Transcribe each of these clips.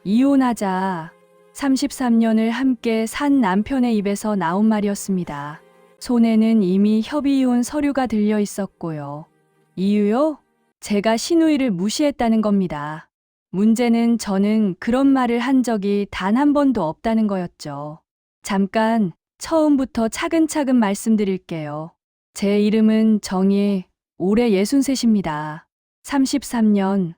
이혼하자. 33년을 함께 산 남편의 입에서 나온 말이었습니다. 손에는 이미 협의이혼 서류가 들려 있었고요. 이유요? 제가 시누이를 무시했다는 겁니다. 문제는 저는 그런 말을 한 적이 단 한 번도 없다는 거였죠. 잠깐 처음부터 차근차근 말씀드릴게요. 제 이름은 정희, 올해 63입니다. 33년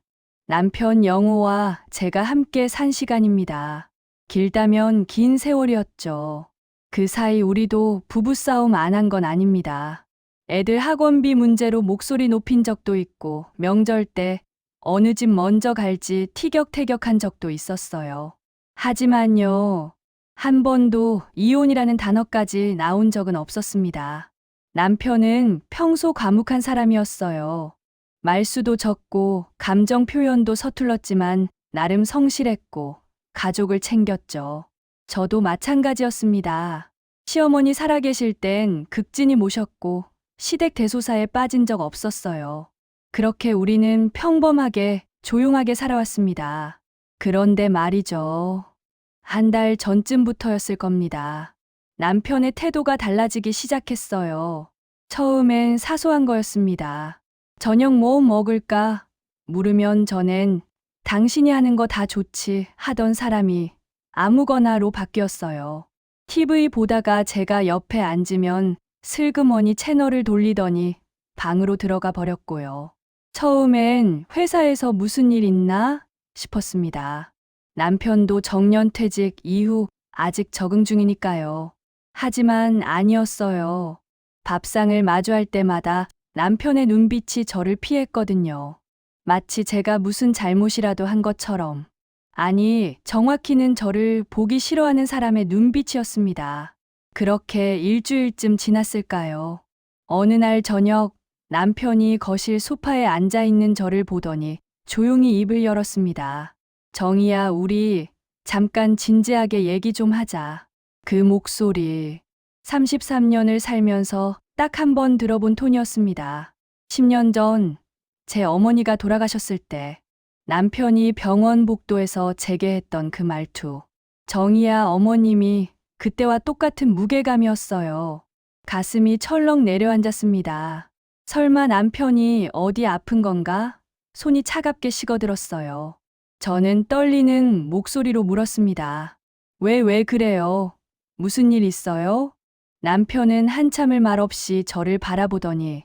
남편 영호와 제가 함께 산 시간입니다. 길다면 긴 세월이었죠. 그 사이 우리도 부부싸움 안 한 건 아닙니다. 애들 학원비 문제로 목소리 높인 적도 있고 명절 때 어느 집 먼저 갈지 티격태격한 적도 있었어요. 하지만요, 한 번도 이혼이라는 단어까지 나온 적은 없었습니다. 남편은 평소 과묵한 사람이었어요. 말수도 적고 감정 표현도 서툴렀지만 나름 성실했고 가족을 챙겼죠. 저도 마찬가지였습니다. 시어머니 살아계실 땐 극진히 모셨고 시댁 대소사에 빠진 적 없었어요. 그렇게 우리는 평범하게 조용하게 살아왔습니다. 그런데 말이죠. 한 달 전쯤부터였을 겁니다. 남편의 태도가 달라지기 시작했어요. 처음엔 사소한 거였습니다. 저녁 뭐 먹을까? 물으면 전엔 당신이 하는 거 다 좋지 하던 사람이 아무거나로 바뀌었어요. TV 보다가 제가 옆에 앉으면 슬그머니 채널을 돌리더니 방으로 들어가 버렸고요. 처음엔 회사에서 무슨 일 있나 싶었습니다. 남편도 정년퇴직 이후 아직 적응 중이니까요. 하지만 아니었어요. 밥상을 마주할 때마다 남편의 눈빛이 저를 피했거든요. 마치 제가 무슨 잘못이라도 한 것처럼. 아니, 정확히는 저를 보기 싫어하는 사람의 눈빛이었습니다. 그렇게 일주일쯤 지났을까요? 어느 날 저녁 남편이 거실 소파에 앉아 있는 저를 보더니 조용히 입을 열었습니다. 정희야, 우리 잠깐 진지하게 얘기 좀 하자. 그 목소리, 33년을 살면서 딱 한 번 들어본 톤이었습니다. 10년 전 제 어머니가 돌아가셨을 때 남편이 병원 복도에서 제게 했던 그 말투. 정희야, 어머님이 그때와 똑같은 무게감이었어요. 가슴이 철렁 내려앉았습니다. 설마 남편이 어디 아픈 건가? 손이 차갑게 식어들었어요. 저는 떨리는 목소리로 물었습니다. 왜 그래요? 무슨 일 있어요? 남편은 한참을 말없이 저를 바라보더니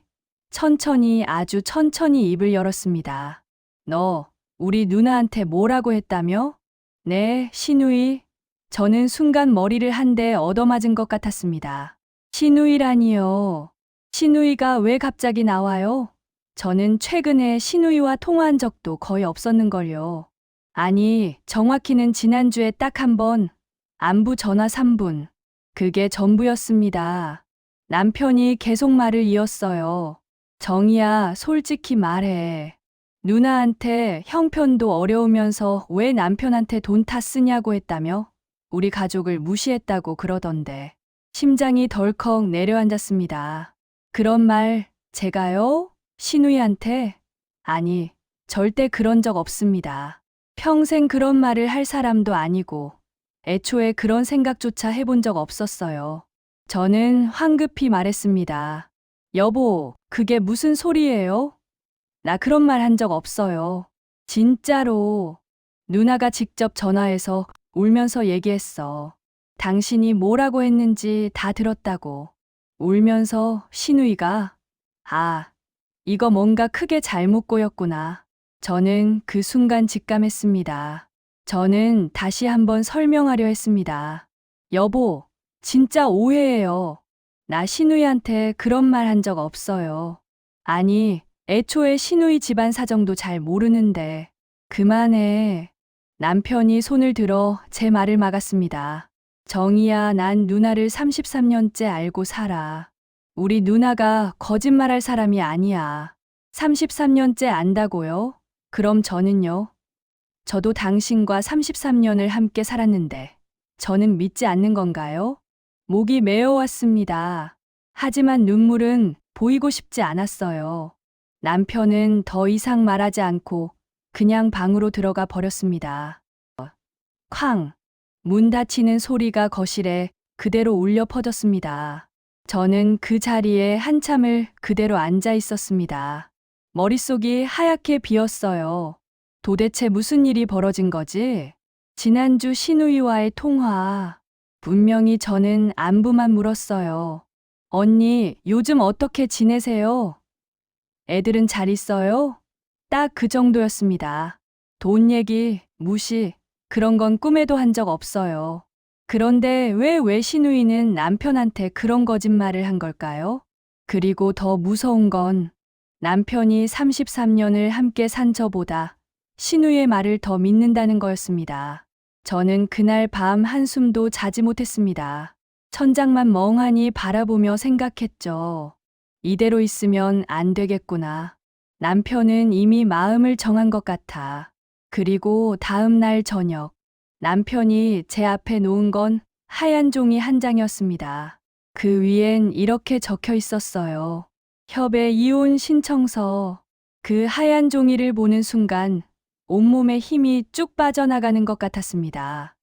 천천히, 아주 천천히 입을 열었습니다. 너 우리 누나한테 뭐라고 했다며? 네, 시누이. 저는 순간 머리를 한 대 얻어맞은 것 같았습니다. 시누이라니요. 시누이가 왜 갑자기 나와요? 저는 최근에 시누이와 통화한 적도 거의 없었는걸요. 아니, 정확히는 지난주에 딱 한 번, 안부 전화 3분. 그게 전부였습니다. 남편이 계속 말을 이었어요. 정희야, 솔직히 말해. 누나한테 형편도 어려우면서 왜 남편한테 돈 다 쓰냐고 했다며? 우리 가족을 무시했다고 그러던데. 심장이 덜컥 내려앉았습니다. 그런 말 제가요? 시누이한테? 아니, 절대 그런 적 없습니다. 평생 그런 말을 할 사람도 아니고 애초에 그런 생각조차 해본 적 없었어요. 저는 황급히 말했습니다. 여보, 그게 무슨 소리예요? 나 그런 말 한 적 없어요. 진짜로. 누나가 직접 전화해서 울면서 얘기했어. 당신이 뭐라고 했는지 다 들었다고. 울면서 시누이가 이거 뭔가 크게 잘못 꼬였구나. 저는 그 순간 직감했습니다. 저는 다시 한번 설명하려 했습니다. 여보, 진짜 오해예요. 나 시누이한테 그런 말 한 적 없어요. 아니, 애초에 시누이 집안 사정도 잘 모르는데. 그만해. 남편이 손을 들어 제 말을 막았습니다. 정희야, 난 누나를 33년째 알고 살아. 우리 누나가 거짓말할 사람이 아니야. 33년째 안다고요? 그럼 저는요? 저도 당신과 33년을 함께 살았는데 저는 믿지 않는 건가요? 목이 메어왔습니다. 하지만 눈물은 보이고 싶지 않았어요. 남편은 더 이상 말하지 않고 그냥 방으로 들어가 버렸습니다. 쾅! 문 닫히는 소리가 거실에 그대로 울려 퍼졌습니다. 저는 그 자리에 한참을 그대로 앉아 있었습니다. 머릿속이 하얗게 비었어요. 도대체 무슨 일이 벌어진 거지? 지난주 신우이와의 통화. 분명히 저는 안부만 물었어요. 언니, 요즘 어떻게 지내세요? 애들은 잘 있어요? 딱 그 정도였습니다. 돈 얘기, 무시, 그런 건 꿈에도 한 적 없어요. 그런데 왜 외신우이는 남편한테 그런 거짓말을 한 걸까요? 그리고 더 무서운 건 남편이 33년을 함께 산 저보다 신우의 말을 더 믿는다는 거였습니다. 저는 그날 밤 한숨도 자지 못했습니다. 천장만 멍하니 바라보며 생각했죠. 이대로 있으면 안 되겠구나. 남편은 이미 마음을 정한 것 같아. 그리고 다음 날 저녁, 남편이 제 앞에 놓은 건 하얀 종이 한 장이었습니다. 그 위엔 이렇게 적혀 있었어요. 협의 이혼 신청서. 그 하얀 종이를 보는 순간 온몸에 힘이 쭉 빠져나가는 것 같았습니다.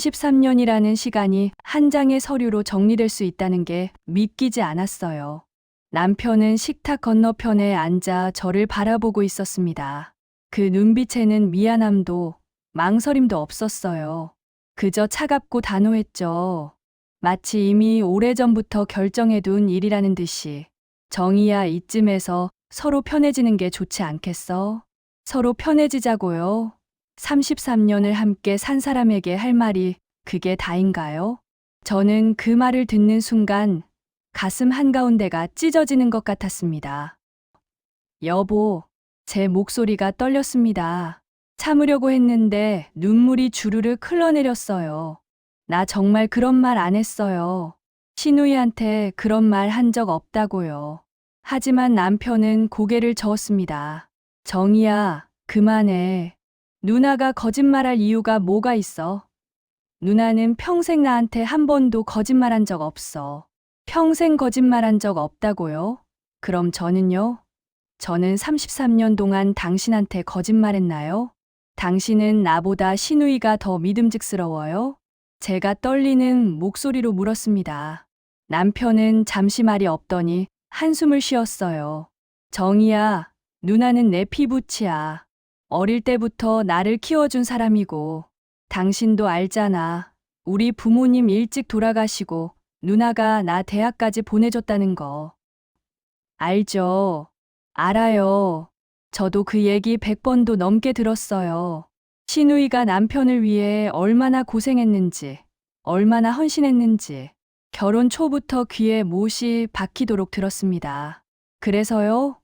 33년이라는 시간이 한 장의 서류로 정리될 수 있다는 게 믿기지 않았어요. 남편은 식탁 건너편에 앉아 저를 바라보고 있었습니다. 그 눈빛에는 미안함도 망설임도 없었어요. 그저 차갑고 단호했죠. 마치 이미 오래전부터 결정해둔 일이라는 듯이. 정이야, 이쯤에서 서로 편해지는 게 좋지 않겠어? 서로 편해지자고요. 33년을 함께 산 사람에게 할 말이 그게 다인가요? 저는 그 말을 듣는 순간 가슴 한가운데가 찢어지는 것 같았습니다. 여보, 제 목소리가 떨렸습니다. 참으려고 했는데 눈물이 주르륵 흘러내렸어요. 나 정말 그런 말 안 했어요. 신우이한테 그런 말 한 적 없다고요. 하지만 남편은 고개를 저었습니다. 정이야, 그만해. 누나가 거짓말할 이유가 뭐가 있어? 누나는 평생 나한테 한 번도 거짓말한 적 없어. 평생 거짓말한 적 없다고요? 그럼 저는요? 저는 33년 동안 당신한테 거짓말했나요? 당신은 나보다 신우이가 더 믿음직스러워요? 제가 떨리는 목소리로 물었습니다. 남편은 잠시 말이 없더니 한숨을 쉬었어요. 정이야, 누나는 내 피부치야. 어릴 때부터 나를 키워준 사람이고, 당신도 알잖아. 우리 부모님 일찍 돌아가시고, 누나가 나 대학까지 보내줬다는 거. 알죠. 알아요. 저도 그 얘기 100번도 넘게 들었어요. 신우이가 남편을 위해 얼마나 고생했는지, 얼마나 헌신했는지, 결혼 초부터 귀에 못이 박히도록 들었습니다. 그래서요?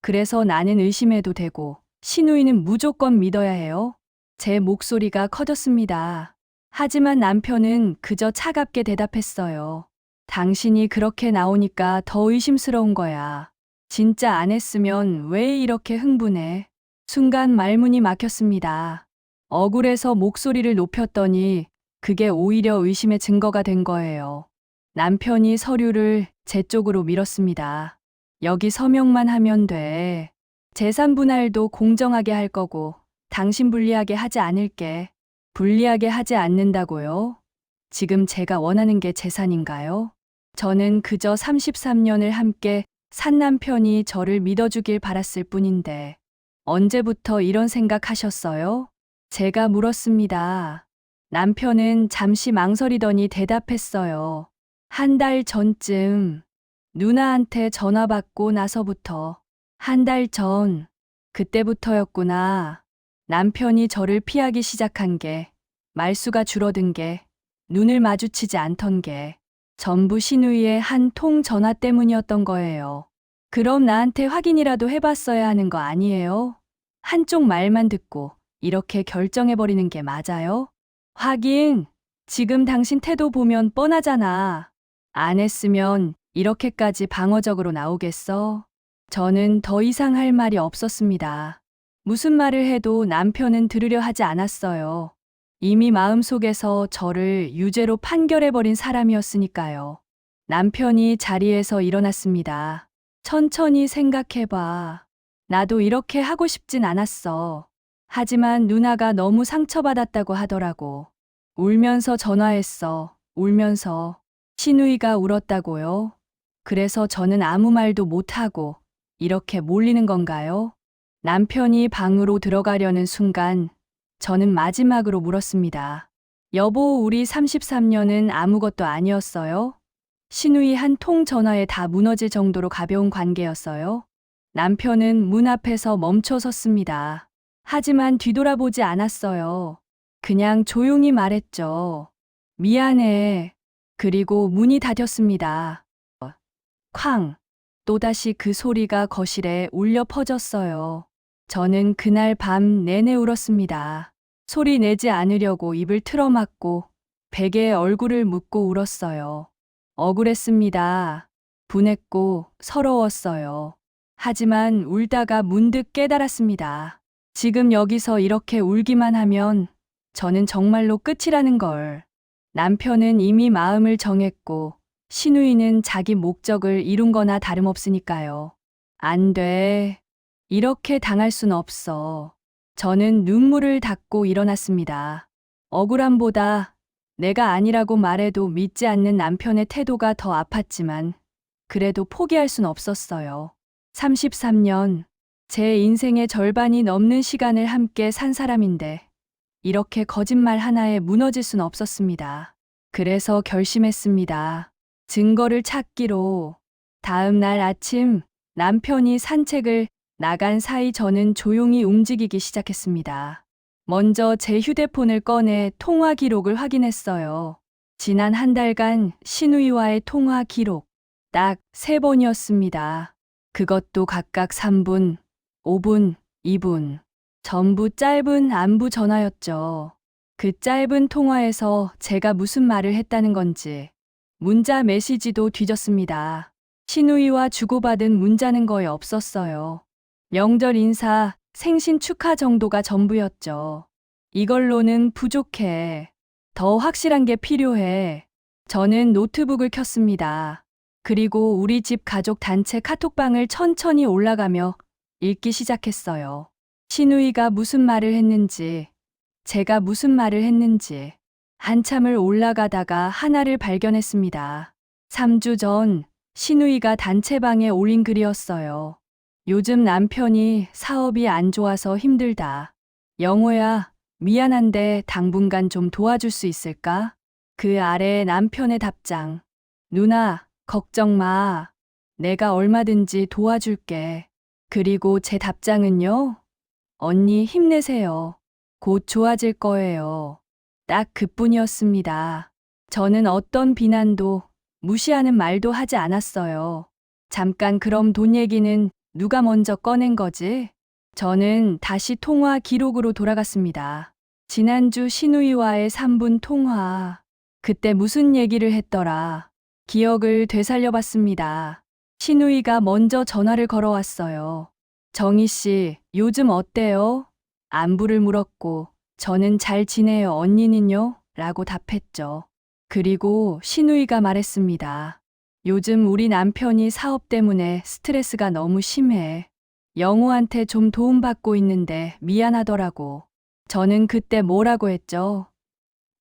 그래서 나는 의심해도 되고, 신우이는 무조건 믿어야 해요? 제 목소리가 커졌습니다. 하지만 남편은 그저 차갑게 대답했어요. 당신이 그렇게 나오니까 더 의심스러운 거야. 진짜 안 했으면 왜 이렇게 흥분해? 순간 말문이 막혔습니다. 억울해서 목소리를 높였더니 그게 오히려 의심의 증거가 된 거예요. 남편이 서류를 제 쪽으로 밀었습니다. 여기 서명만 하면 돼. 재산 분할도 공정하게 할 거고 당신 불리하게 하지 않을게. 불리하게 하지 않는다고요? 지금 제가 원하는 게 재산인가요? 저는 그저 33년을 함께 산 남편이 저를 믿어주길 바랐을 뿐인데 언제부터 이런 생각하셨어요? 제가 물었습니다. 남편은 잠시 망설이더니 대답했어요. 한 달 전쯤 누나한테 전화 받고 나서부터 한 달 전, 그때부터였구나. 남편이 저를 피하기 시작한 게, 말수가 줄어든 게, 눈을 마주치지 않던 게, 전부 신우이의 한 통 전화 때문이었던 거예요. 그럼 나한테 확인이라도 해봤어야 하는 거 아니에요? 한쪽 말만 듣고 이렇게 결정해버리는 게 맞아요? 확인, 지금 당신 태도 보면 뻔하잖아. 안 했으면 이렇게까지 방어적으로 나오겠어? 저는 더 이상 할 말이 없었습니다. 무슨 말을 해도 남편은 들으려 하지 않았어요. 이미 마음속에서 저를 유죄로 판결해버린 사람이었으니까요. 남편이 자리에서 일어났습니다. 천천히 생각해봐. 나도 이렇게 하고 싶진 않았어. 하지만 누나가 너무 상처받았다고 하더라고. 울면서 전화했어. 울면서. 신우이가 울었다고요? 그래서 저는 아무 말도 못하고 이렇게 몰리는 건가요? 남편이 방으로 들어가려는 순간 저는 마지막으로 물었습니다. 여보, 우리 33년은 아무것도 아니었어요? 신우이 한 통 전화에 다 무너질 정도로 가벼운 관계였어요? 남편은 문 앞에서 멈춰 섰습니다. 하지만 뒤돌아보지 않았어요. 그냥 조용히 말했죠. 미안해. 그리고 문이 닫혔습니다. 쾅! 또다시 그 소리가 거실에 울려 퍼졌어요. 저는 그날 밤 내내 울었습니다. 소리 내지 않으려고 입을 틀어막고 베개에 얼굴을 묻고 울었어요. 억울했습니다. 분했고 서러웠어요. 하지만 울다가 문득 깨달았습니다. 지금 여기서 이렇게 울기만 하면 저는 정말로 끝이라는 걸. 남편은 이미 마음을 정했고 신우이는 자기 목적을 이룬 거나 다름없으니까요. 안 돼. 이렇게 당할 순 없어. 저는 눈물을 닦고 일어났습니다. 억울함보다 내가 아니라고 말해도 믿지 않는 남편의 태도가 더 아팠지만 그래도 포기할 순 없었어요. 33년, 제 인생의 절반이 넘는 시간을 함께 산 사람인데 이렇게 거짓말 하나에 무너질 순 없었습니다. 그래서 결심했습니다. 증거를 찾기로. 다음 날 아침 남편이 산책을 나간 사이 저는 조용히 움직이기 시작했습니다. 먼저 제 휴대폰을 꺼내 통화 기록을 확인했어요. 지난 한 달간 신우이와의 통화 기록 딱 3번이었습니다. 그것도 각각 3분, 5분, 2분. 전부 짧은 안부 전화였죠. 그 짧은 통화에서 제가 무슨 말을 했다는 건지 문자 메시지도 뒤졌습니다. 신우이와 주고받은 문자는 거의 없었어요. 명절 인사, 생신 축하 정도가 전부였죠. 이걸로는 부족해. 더 확실한 게 필요해. 저는 노트북을 켰습니다. 그리고 우리 집 가족 단체 카톡방을 천천히 올라가며 읽기 시작했어요. 신우이가 무슨 말을 했는지, 제가 무슨 말을 했는지. 한참을 올라가다가 하나를 발견했습니다. 3주 전 신우이가 단체방에 올린 글이었어요. 요즘 남편이 사업이 안 좋아서 힘들다. 영호야, 미안한데 당분간 좀 도와줄 수 있을까? 그 아래 남편의 답장. 누나, 걱정 마. 내가 얼마든지 도와줄게. 그리고 제 답장은요? 언니 힘내세요. 곧 좋아질 거예요. 딱 그뿐이었습니다. 저는 어떤 비난도 무시하는 말도 하지 않았어요. 잠깐 그럼 돈 얘기는 누가 먼저 꺼낸 거지? 저는 다시 통화 기록으로 돌아갔습니다. 지난주 신우이와의 3분 통화. 그때 무슨 얘기를 했더라. 기억을 되살려봤습니다. 신우이가 먼저 전화를 걸어왔어요. 정희 씨, 요즘 어때요? 안부를 물었고 저는 잘 지내요, 언니는요? 라고 답했죠. 그리고 신우이가 말했습니다. 요즘 우리 남편이 사업 때문에 스트레스가 너무 심해. 영호한테 좀 도움받고 있는데 미안하더라고. 저는 그때 뭐라고 했죠?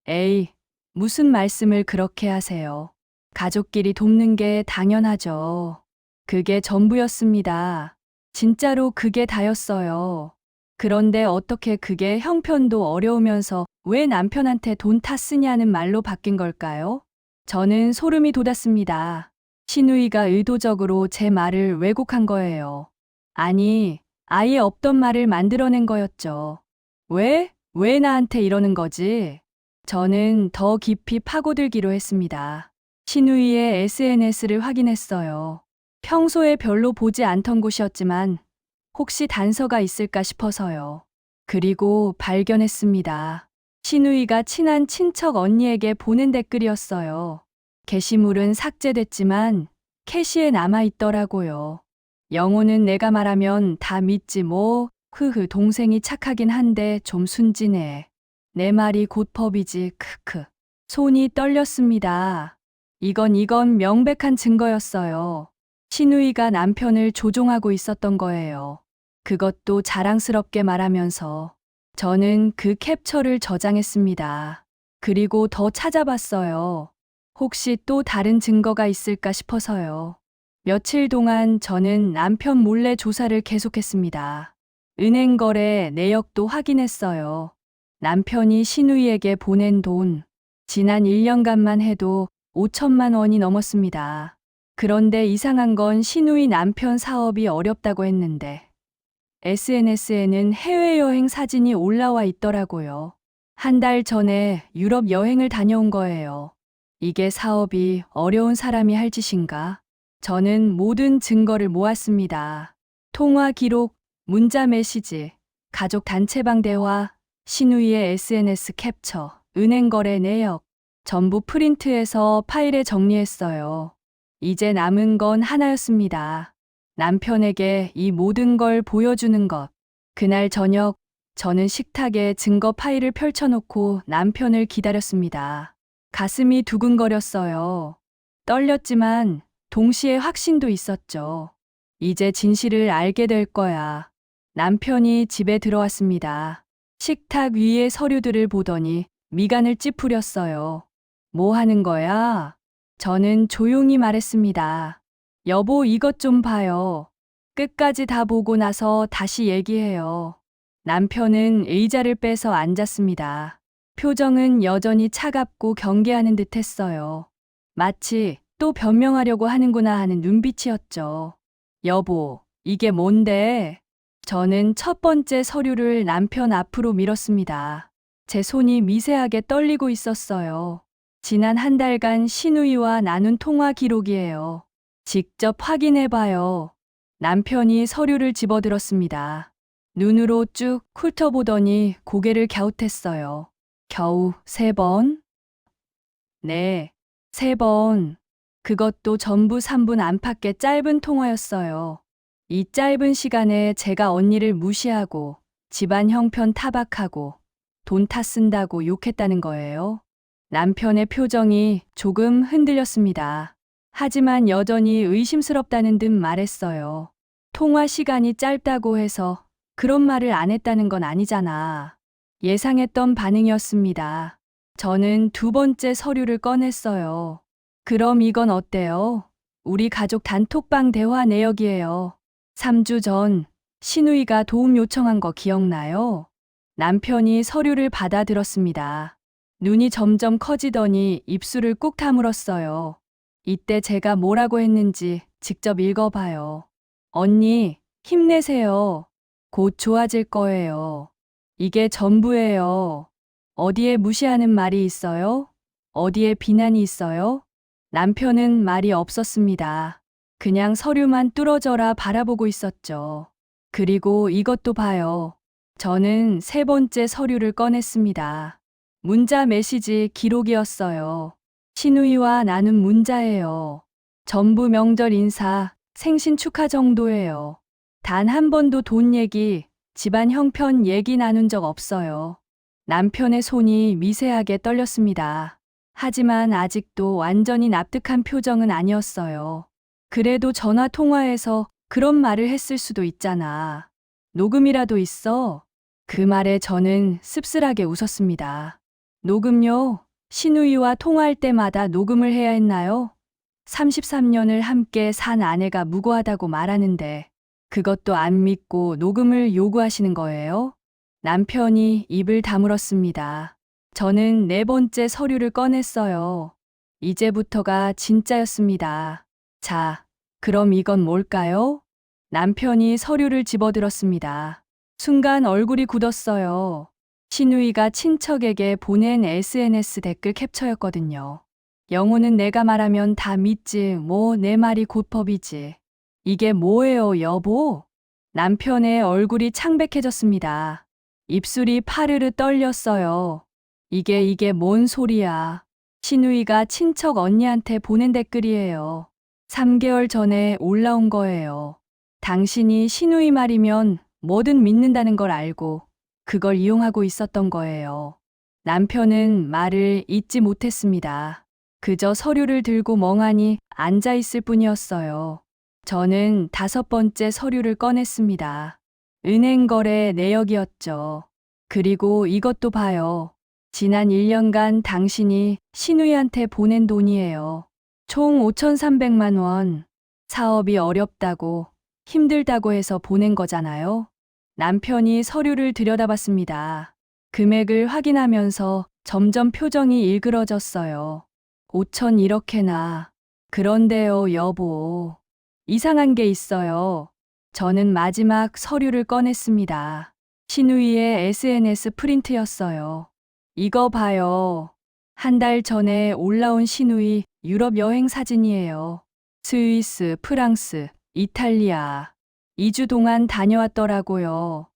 에이, 무슨 말씀을 그렇게 하세요. 가족끼리 돕는 게 당연하죠. 그게 전부였습니다. 진짜로 그게 다였어요. 그런데 어떻게 그게 형편도 어려우면서 왜 남편한테 돈 다 쓰냐는 말로 바뀐 걸까요? 저는 소름이 돋았습니다. 신우이가 의도적으로 제 말을 왜곡한 거예요. 아니, 아예 없던 말을 만들어낸 거였죠. 왜 나한테 이러는 거지? 저는 더 깊이 파고들기로 했습니다. 신우이의 SNS를 확인했어요. 평소에 별로 보지 않던 곳이었지만 혹시 단서가 있을까 싶어서요. 그리고 발견했습니다. 신우이가 친한 친척 언니에게 보낸 댓글이었어요. 게시물은 삭제됐지만 캐시에 남아있더라고요. 영호는 내가 말하면 다 믿지 뭐. 동생이 착하긴 한데 좀 순진해. 내 말이 곧 법이지. 크크. 손이 떨렸습니다. 이건 명백한 증거였어요. 신우이가 남편을 조종하고 있었던 거예요. 그것도 자랑스럽게 말하면서 저는 그 캡처를 저장했습니다. 그리고 더 찾아봤어요. 혹시 또 다른 증거가 있을까 싶어서요. 며칠 동안 저는 남편 몰래 조사를 계속했습니다. 은행 거래 내역도 확인했어요. 남편이 신우이에게 보낸 돈, 지난 1년간만 해도 5천만 원이 넘었습니다. 그런데 이상한 건 신우이 남편 사업이 어렵다고 했는데 SNS에는 해외여행 사진이 올라와 있더라고요. 한 달 전에 유럽 여행을 다녀온 거예요. 이게 사업이 어려운 사람이 할 짓인가? 저는 모든 증거를 모았습니다. 통화 기록, 문자 메시지, 가족 단체방 대화, 신우이의 SNS 캡처, 은행 거래 내역, 전부 프린트해서 파일에 정리했어요. 이제 남은 건 하나였습니다. 남편에게 이 모든 걸 보여주는 것. 그날 저녁, 저는 식탁에 증거 파일을 펼쳐놓고 남편을 기다렸습니다. 가슴이 두근거렸어요. 떨렸지만 동시에 확신도 있었죠. 이제 진실을 알게 될 거야. 남편이 집에 들어왔습니다. 식탁 위의 서류들을 보더니 미간을 찌푸렸어요. 뭐 하는 거야? 저는 조용히 말했습니다. 여보, 이것 좀 봐요. 끝까지 다 보고 나서 다시 얘기해요. 남편은 의자를 빼서 앉았습니다. 표정은 여전히 차갑고 경계하는 듯 했어요. 마치 또 변명하려고 하는구나 하는 눈빛이었죠. 여보, 이게 뭔데? 저는 첫 번째 서류를 남편 앞으로 밀었습니다. 제 손이 미세하게 떨리고 있었어요. 지난 한 달간 신우이와 나눈 통화 기록이에요. 직접 확인해봐요. 남편이 서류를 집어들었습니다. 눈으로 쭉 훑어보더니 고개를 갸웃했어요. 겨우 3번? 네, 3번. 그것도 전부 3분 안팎의 짧은 통화였어요. 이 짧은 시간에 제가 언니를 무시하고 집안 형편 타박하고 돈 타 쓴다고 욕했다는 거예요. 남편의 표정이 조금 흔들렸습니다. 하지만 여전히 의심스럽다는 듯 말했어요. 통화 시간이 짧다고 해서 그런 말을 안 했다는 건 아니잖아. 예상했던 반응이었습니다. 저는 두 번째 서류를 꺼냈어요. 그럼 이건 어때요? 우리 가족 단톡방 대화 내역이에요. 3주 전 신우이가 도움 요청한 거 기억나요? 남편이 서류를 받아들었습니다. 눈이 점점 커지더니 입술을 꾹 다물었어요. 이때 제가 뭐라고 했는지 직접 읽어봐요. 언니, 힘내세요. 곧 좋아질 거예요. 이게 전부예요. 어디에 무시하는 말이 있어요? 어디에 비난이 있어요? 남편은 말이 없었습니다. 그냥 서류만 뚫어져라 바라보고 있었죠. 그리고 이것도 봐요. 저는 3번째 서류를 꺼냈습니다. 문자 메시지 기록이었어요. 신우이와 나눈 문자예요. 전부 명절 인사, 생신 축하 정도예요. 단 한 번도 돈 얘기, 집안 형편 얘기 나눈 적 없어요. 남편의 손이 미세하게 떨렸습니다. 하지만 아직도 완전히 납득한 표정은 아니었어요. 그래도 전화 통화에서 그런 말을 했을 수도 있잖아. 녹음이라도 있어. 그 말에 저는 씁쓸하게 웃었습니다. 녹음요? 신우이와 통화할 때마다 녹음을 해야 했나요? 33년을 함께 산 아내가 무고하다고 말하는데 그것도 안 믿고 녹음을 요구하시는 거예요? 남편이 입을 다물었습니다. 저는 4번째 서류를 꺼냈어요. 이제부터가 진짜였습니다. 자, 그럼 이건 뭘까요? 남편이 서류를 집어들었습니다. 순간 얼굴이 굳었어요. 신우이가 친척에게 보낸 SNS 댓글 캡처였거든요. 영호는 내가 말하면 다 믿지, 뭐 내 말이 곧 법이지. 이게 뭐예요, 여보? 남편의 얼굴이 창백해졌습니다. 입술이 파르르 떨렸어요. 이게 뭔 소리야. 신우이가 친척 언니한테 보낸 댓글이에요. 3개월 전에 올라온 거예요. 당신이 신우이 말이면 뭐든 믿는다는 걸 알고 그걸 이용하고 있었던 거예요. 남편은 말을 잇지 못했습니다. 그저 서류를 들고 멍하니 앉아 있을 뿐이었어요. 저는 5번째 서류를 꺼냈습니다. 은행 거래 내역이었죠. 그리고 이것도 봐요. 지난 1년간 당신이 신우이한테 보낸 돈이에요. 총 5,300만 원. 사업이 어렵다고, 힘들다고 해서 보낸 거잖아요. 남편이 서류를 들여다봤습니다. 금액을 확인하면서 점점 표정이 일그러졌어요. 5천 이렇게나. 그런데요, 여보. 이상한 게 있어요. 저는 마지막 서류를 꺼냈습니다. 신우이의 SNS 프린트였어요. 이거 봐요. 한 달 전에 올라온 신우이 유럽 여행 사진이에요. 스위스, 프랑스, 이탈리아. 2주 동안 다녀왔더라고요.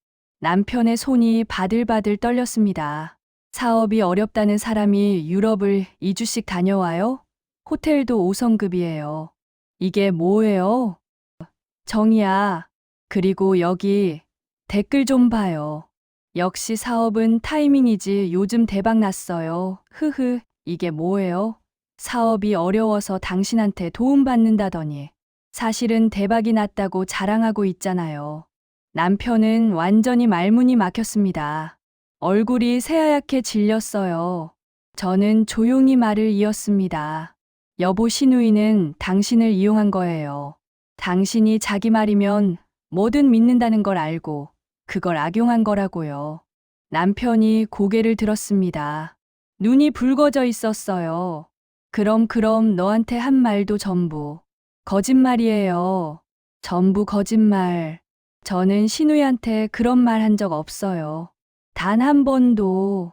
남편의 손이 바들바들 떨렸습니다. 사업이 어렵다는 사람이 유럽을 2주씩 다녀와요? 호텔도 5성급이에요. 이게 뭐예요? 정이야. 그리고 여기 댓글 좀 봐요. 역시 사업은 타이밍이지 요즘 대박 났어요. 흐흐, 이게 뭐예요? 사업이 어려워서 당신한테 도움받는다더니 사실은 대박이 났다고 자랑하고 있잖아요. 남편은 완전히 말문이 막혔습니다. 얼굴이 새하얗게 질렸어요. 저는 조용히 말을 이었습니다. 여보, 신우이는 당신을 이용한 거예요. 당신이 자기 말이면 뭐든 믿는다는 걸 알고 그걸 악용한 거라고요. 남편이 고개를 들었습니다. 눈이 붉어져 있었어요. 그럼 너한테 한 말도 전부 거짓말이에요. 전부 거짓말. 저는 신우이한테 그런 말 한 적 없어요. 단 한 번도.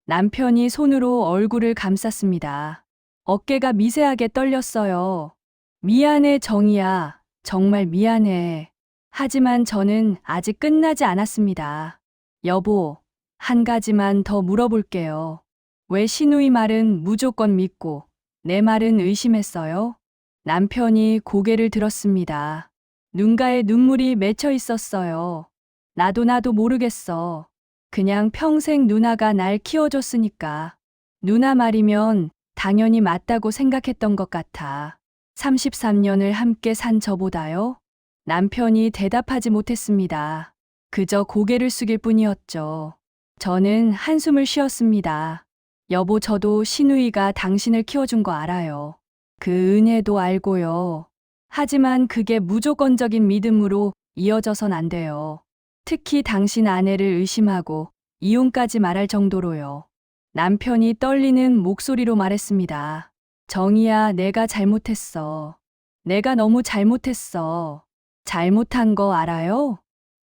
남편이 손으로 얼굴을 감쌌습니다. 어깨가 미세하게 떨렸어요. 미안해, 정이야. 정말 미안해. 하지만 저는 아직 끝나지 않았습니다. 여보, 한 가지만 더 물어볼게요. 왜 신우이 말은 무조건 믿고 내 말은 의심했어요? 남편이 고개를 들었습니다. 눈가에 눈물이 맺혀 있었어요. 나도 모르겠어. 그냥 평생 누나가 날 키워줬으니까. 누나 말이면 당연히 맞다고 생각했던 것 같아. 33년을 함께 산 저보다요? 남편이 대답하지 못했습니다. 그저 고개를 숙일 뿐이었죠. 저는 한숨을 쉬었습니다. 여보, 저도 신우이가 당신을 키워준 거 알아요. 그 은혜도 알고요. 하지만 그게 무조건적인 믿음으로 이어져선 안 돼요. 특히 당신 아내를 의심하고 이혼까지 말할 정도로요. 남편이 떨리는 목소리로 말했습니다. 정이야, 내가 잘못했어. 내가 너무 잘못했어. 잘못한 거 알아요?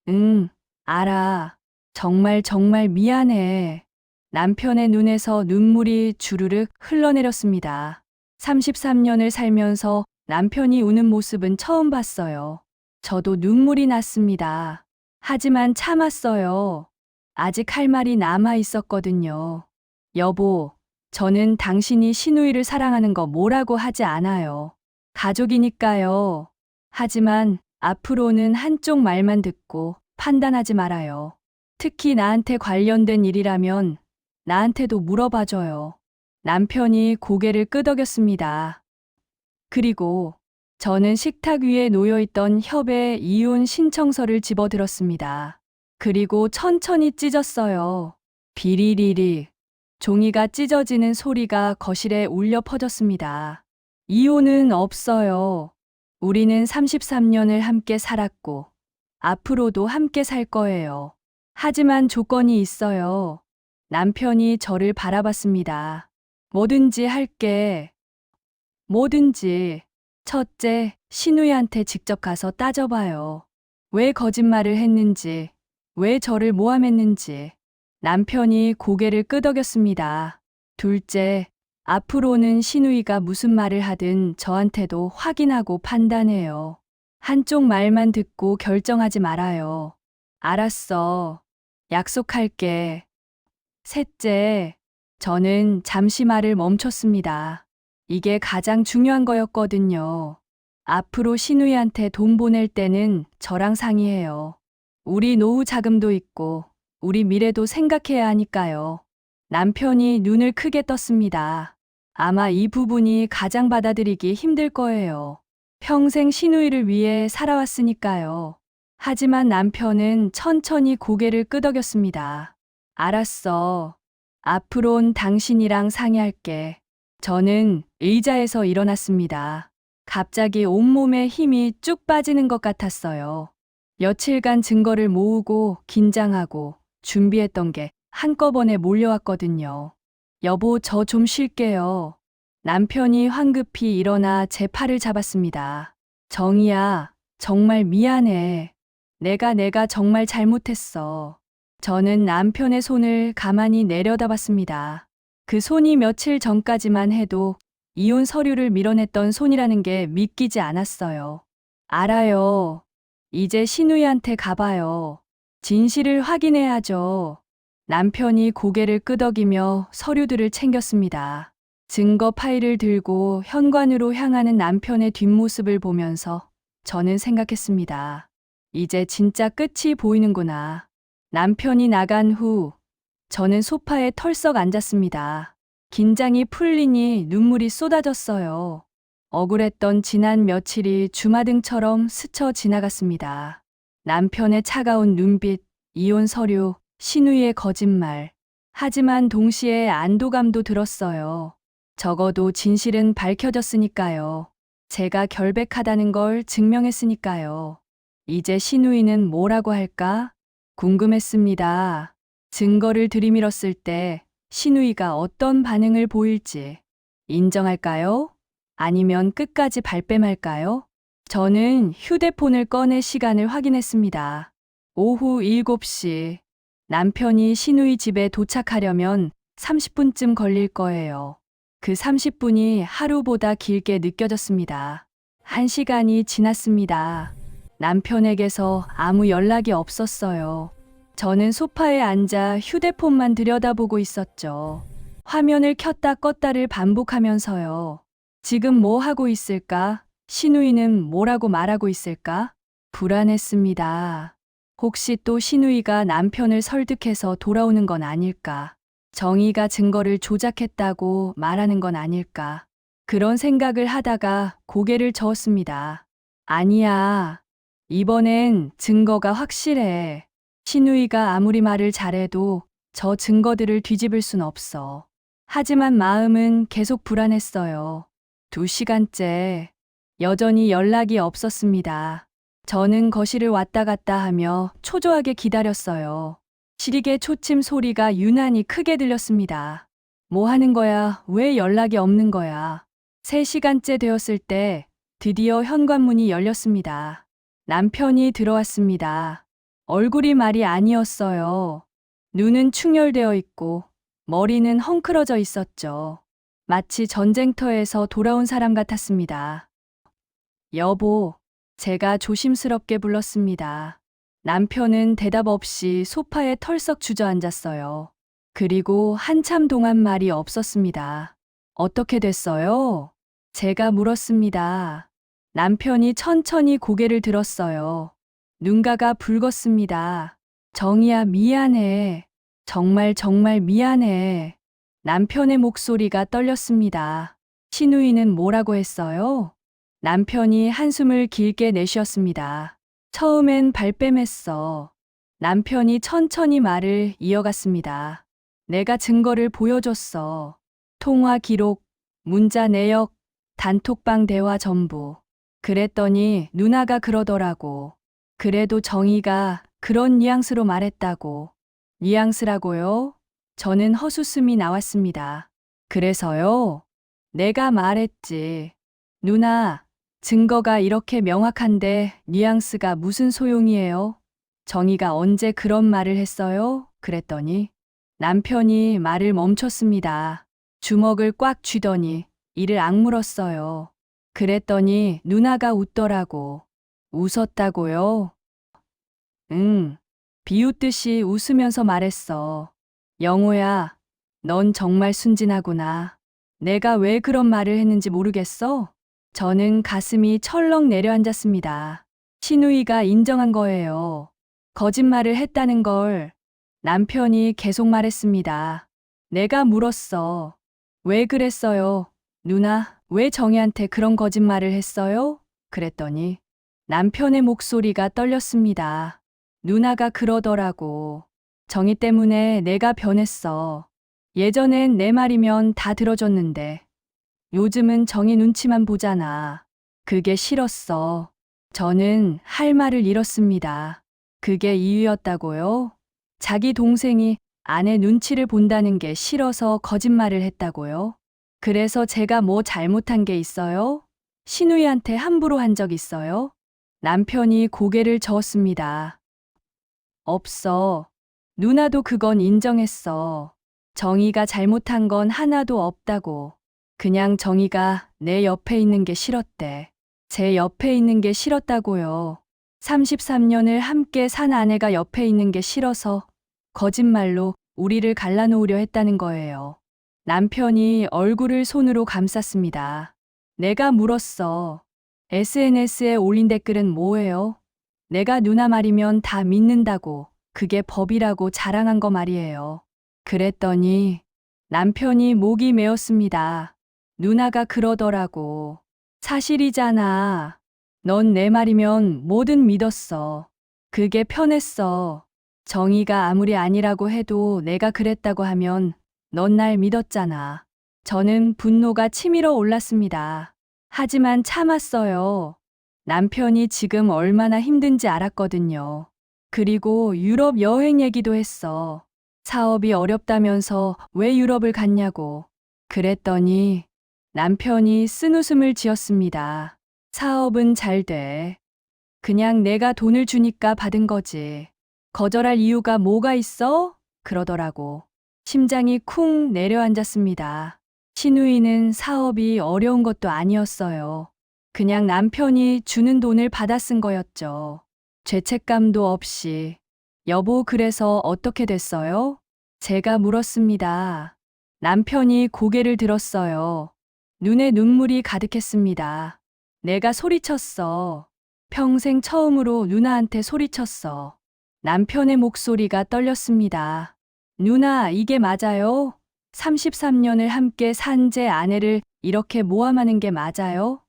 응, 알아. 정말 미안해. 남편의 눈에서 눈물이 주르륵 흘러내렸습니다. 33년을 살면서 남편이 우는 모습은 처음 봤어요. 저도 눈물이 났습니다. 하지만 참았어요. 아직 할 말이 남아 있었거든요. 여보, 저는 당신이 신우이를 사랑하는 거 뭐라고 하지 않아요. 가족이니까요. 하지만 앞으로는 한쪽 말만 듣고 판단하지 말아요. 특히 나한테 관련된 일이라면 나한테도 물어봐줘요. 남편이 고개를 끄덕였습니다. 그리고 저는 식탁 위에 놓여있던 협의 이혼 신청서를 집어들었습니다. 그리고 천천히 찢었어요. 비리리리. 종이가 찢어지는 소리가 거실에 울려 퍼졌습니다. 이혼은 없어요. 우리는 33년을 함께 살았고, 앞으로도 함께 살 거예요. 하지만 조건이 있어요. 남편이 저를 바라봤습니다. 뭐든지 할게. 뭐든지. 첫째, 신우이한테 직접 가서 따져봐요. 왜 거짓말을 했는지, 왜 저를 모함했는지. 남편이 고개를 끄덕였습니다. 둘째, 앞으로는 신우이가 무슨 말을 하든 저한테도 확인하고 판단해요. 한쪽 말만 듣고 결정하지 말아요. 알았어. 약속할게. 셋째, 저는 잠시 말을 멈췄습니다. 이게 가장 중요한 거였거든요. 앞으로 신우이한테 돈 보낼 때는 저랑 상의해요. 우리 노후 자금도 있고 우리 미래도 생각해야 하니까요. 남편이 눈을 크게 떴습니다. 아마 이 부분이 가장 받아들이기 힘들 거예요. 평생 신우이를 위해 살아왔으니까요. 하지만 남편은 천천히 고개를 끄덕였습니다. 알았어. 앞으론 당신이랑 상의할게. 저는 의자에서 일어났습니다. 갑자기 온몸에 힘이 쭉 빠지는 것 같았어요. 며칠간 증거를 모으고 긴장하고 준비했던 게 한꺼번에 몰려왔거든요. 여보, 저 좀 쉴게요. 남편이 황급히 일어나 제 팔을 잡았습니다. 정희야, 정말 미안해. 내가 정말 잘못했어. 저는 남편의 손을 가만히 내려다봤습니다. 그 손이 며칠 전까지만 해도 이혼 서류를 밀어냈던 손이라는 게 믿기지 않았어요. 알아요. 이제 신우이한테 가봐요. 진실을 확인해야죠. 남편이 고개를 끄덕이며 서류들을 챙겼습니다. 증거 파일을 들고 현관으로 향하는 남편의 뒷모습을 보면서 저는 생각했습니다. 이제 진짜 끝이 보이는구나. 남편이 나간 후 저는 소파에 털썩 앉았습니다. 긴장이 풀리니 눈물이 쏟아졌어요. 억울했던 지난 며칠이 주마등처럼 스쳐 지나갔습니다. 남편의 차가운 눈빛, 이혼 서류, 신우이의 거짓말. 하지만 동시에 안도감도 들었어요. 적어도 진실은 밝혀졌으니까요. 제가 결백하다는 걸 증명했으니까요. 이제 신우이는 뭐라고 할까? 궁금했습니다. 증거를 들이밀었을 때 신우이가 어떤 반응을 보일지. 인정할까요? 아니면 끝까지 발뺌할까요? 저는 휴대폰을 꺼내 시간을 확인했습니다. 오후 7시. 남편이 신우이 집에 도착하려면 30분쯤 걸릴 거예요. 그 30분이 하루보다 길게 느껴졌습니다. 1시간이 지났습니다. 남편에게서 아무 연락이 없었어요. 저는 소파에 앉아 휴대폰만 들여다보고 있었죠. 화면을 켰다 껐다를 반복하면서요. 지금 뭐 하고 있을까? 신우이는 뭐라고 말하고 있을까? 불안했습니다. 혹시 또 신우이가 남편을 설득해서 돌아오는 건 아닐까? 정희가 증거를 조작했다고 말하는 건 아닐까? 그런 생각을 하다가 고개를 저었습니다. 아니야. 이번엔 증거가 확실해. 신우이가 아무리 말을 잘해도 저 증거들을 뒤집을 순 없어. 하지만 마음은 계속 불안했어요. 2시간째 여전히 연락이 없었습니다. 저는 거실을 왔다 갔다 하며 초조하게 기다렸어요. 시리개 초침 소리가 유난히 크게 들렸습니다. 뭐 하는 거야? 왜 연락이 없는 거야? 3시간째 되었을 때 드디어 현관문이 열렸습니다. 남편이 들어왔습니다. 얼굴이 말이 아니었어요. 눈은 충혈되어 있고 머리는 헝클어져 있었죠. 마치 전쟁터에서 돌아온 사람 같았습니다. 여보, 제가 조심스럽게 불렀습니다. 남편은 대답 없이 소파에 털썩 주저앉았어요. 그리고 한참 동안 말이 없었습니다. 어떻게 됐어요? 제가 물었습니다. 남편이 천천히 고개를 들었어요. 눈가가 붉었습니다. 정희야, 미안해. 정말 미안해. 남편의 목소리가 떨렸습니다. 신우이는 뭐라고 했어요? 남편이 한숨을 길게 내쉬었습니다. 처음엔 발뺌했어. 남편이 천천히 말을 이어갔습니다. 내가 증거를 보여줬어. 통화 기록, 문자 내역, 단톡방 대화 전부. 그랬더니 누나가 그러더라고. 그래도 정희가 그런 뉘앙스로 말했다고. 뉘앙스라고요? 저는 헛웃음이 나왔습니다. 그래서요? 내가 말했지. 누나, 증거가 이렇게 명확한데 뉘앙스가 무슨 소용이에요? 정희가 언제 그런 말을 했어요? 그랬더니 남편이 말을 멈췄습니다. 주먹을 꽉 쥐더니 이를 악물었어요. 그랬더니 누나가 웃더라고. 웃었다고요? 응. 비웃듯이 웃으면서 말했어. 영호야, 넌 정말 순진하구나. 내가 왜 그런 말을 했는지 모르겠어? 저는 가슴이 철렁 내려앉았습니다. 신우이가 인정한 거예요. 거짓말을 했다는 걸. 남편이 계속 말했습니다. 내가 물었어. 왜 그랬어요? 누나, 왜 정희한테 그런 거짓말을 했어요? 그랬더니 남편의 목소리가 떨렸습니다. 누나가 그러더라고. 정희 때문에 내가 변했어. 예전엔 내 말이면 다 들어줬는데 요즘은 정희 눈치만 보잖아. 그게 싫었어. 저는 할 말을 잃었습니다. 그게 이유였다고요? 자기 동생이 아내 눈치를 본다는 게 싫어서 거짓말을 했다고요? 그래서 제가 뭐 잘못한 게 있어요? 신우이한테 함부로 한 적 있어요? 남편이 고개를 저었습니다. 없어. 누나도 그건 인정했어. 정희가 잘못한 건 하나도 없다고. 그냥 정희가 내 옆에 있는 게 싫었대. 제 옆에 있는 게 싫었다고요. 33년을 함께 산 아내가 옆에 있는 게 싫어서 거짓말로 우리를 갈라놓으려 했다는 거예요. 남편이 얼굴을 손으로 감쌌습니다. 내가 물었어. SNS에 올린 댓글은 뭐예요? 내가 누나 말이면 다 믿는다고, 그게 법이라고 자랑한 거 말이에요. 그랬더니 남편이 목이 메었습니다. 누나가 그러더라고. 사실이잖아. 넌 내 말이면 뭐든 믿었어. 그게 편했어. 정의가 아무리 아니라고 해도 내가 그랬다고 하면 넌 날 믿었잖아. 저는 분노가 치밀어 올랐습니다. 하지만 참았어요. 남편이 지금 얼마나 힘든지 알았거든요. 그리고 유럽 여행 얘기도 했어. 사업이 어렵다면서 왜 유럽을 갔냐고. 그랬더니 남편이 쓴웃음을 지었습니다. 사업은 잘 돼. 그냥 내가 돈을 주니까 받은 거지. 거절할 이유가 뭐가 있어? 그러더라고. 심장이 쿵 내려앉았습니다. 신우이는 사업이 어려운 것도 아니었어요. 그냥 남편이 주는 돈을 받아 쓴 거였죠. 죄책감도 없이. 여보, 그래서 어떻게 됐어요? 제가 물었습니다. 남편이 고개를 들었어요. 눈에 눈물이 가득했습니다. 내가 소리쳤어. 평생 처음으로 누나한테 소리쳤어. 남편의 목소리가 떨렸습니다. 누나, 이게 맞아요? 33년을 함께 산 제 아내를 이렇게 모함하는 게 맞아요?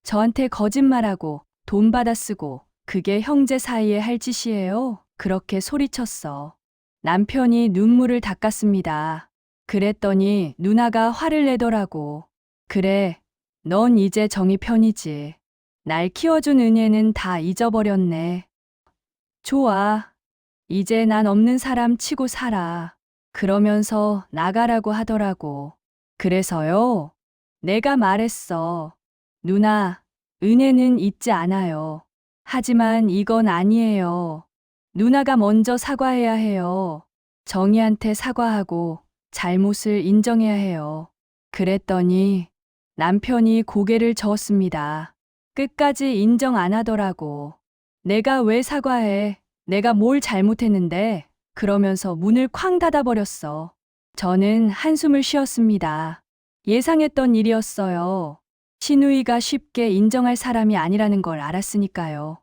저한테 거짓말하고 돈 받아 쓰고 그게 형제 사이에 할 짓이에요? 그렇게 소리쳤어. 남편이 눈물을 닦았습니다. 그랬더니 누나가 화를 내더라고. 그래, 넌 이제 정희 편이지. 날 키워준 은혜는 다 잊어버렸네. 좋아. 이제 난 없는 사람 치고 살아. 그러면서 나가라고 하더라고. 그래서요. 내가 말했어. 누나, 은혜는 잊지 않아요. 하지만 이건 아니에요. 누나가 먼저 사과해야 해요. 정희한테 사과하고 잘못을 인정해야 해요. 그랬더니 남편이 고개를 저었습니다. 끝까지 인정 안 하더라고. 내가 왜 사과해? 내가 뭘 잘못했는데? 그러면서 문을 쾅 닫아버렸어. 저는 한숨을 쉬었습니다. 예상했던 일이었어요. 신우이가 쉽게 인정할 사람이 아니라는 걸 알았으니까요.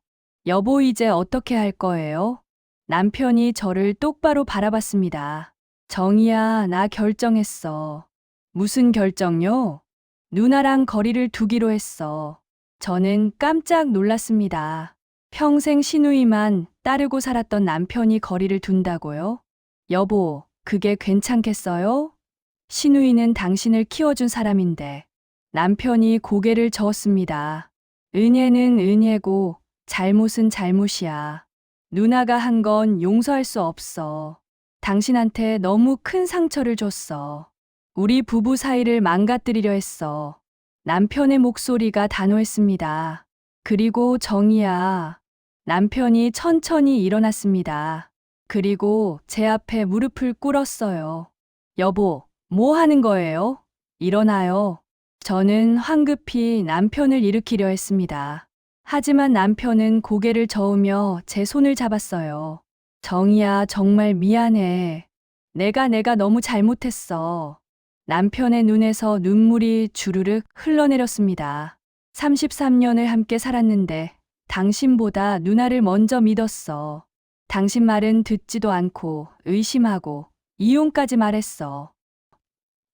여보, 이제 어떻게 할 거예요? 남편이 저를 똑바로 바라봤습니다. 정희야, 나 결정했어. 무슨 결정요? 누나랑 거리를 두기로 했어. 저는 깜짝 놀랐습니다. 평생 신우이만 따르고 살았던 남편이 거리를 둔다고요? 여보, 그게 괜찮겠어요? 신우이는 당신을 키워준 사람인데. 남편이 고개를 저었습니다. 은혜는 은혜고 잘못은 잘못이야. 누나가 한 건 용서할 수 없어. 당신한테 너무 큰 상처를 줬어. 우리 부부 사이를 망가뜨리려 했어. 남편의 목소리가 단호했습니다. 그리고 정희야. 남편이 천천히 일어났습니다. 그리고 제 앞에 무릎을 꿇었어요. 여보, 뭐 하는 거예요? 일어나요. 저는 황급히 남편을 일으키려 했습니다. 하지만 남편은 고개를 저으며 제 손을 잡았어요. 정희야, 정말 미안해. 내가 너무 잘못했어. 남편의 눈에서 눈물이 주르륵 흘러내렸습니다. 33년을 함께 살았는데 당신보다 누나를 먼저 믿었어. 당신 말은 듣지도 않고 의심하고 이혼까지 말했어.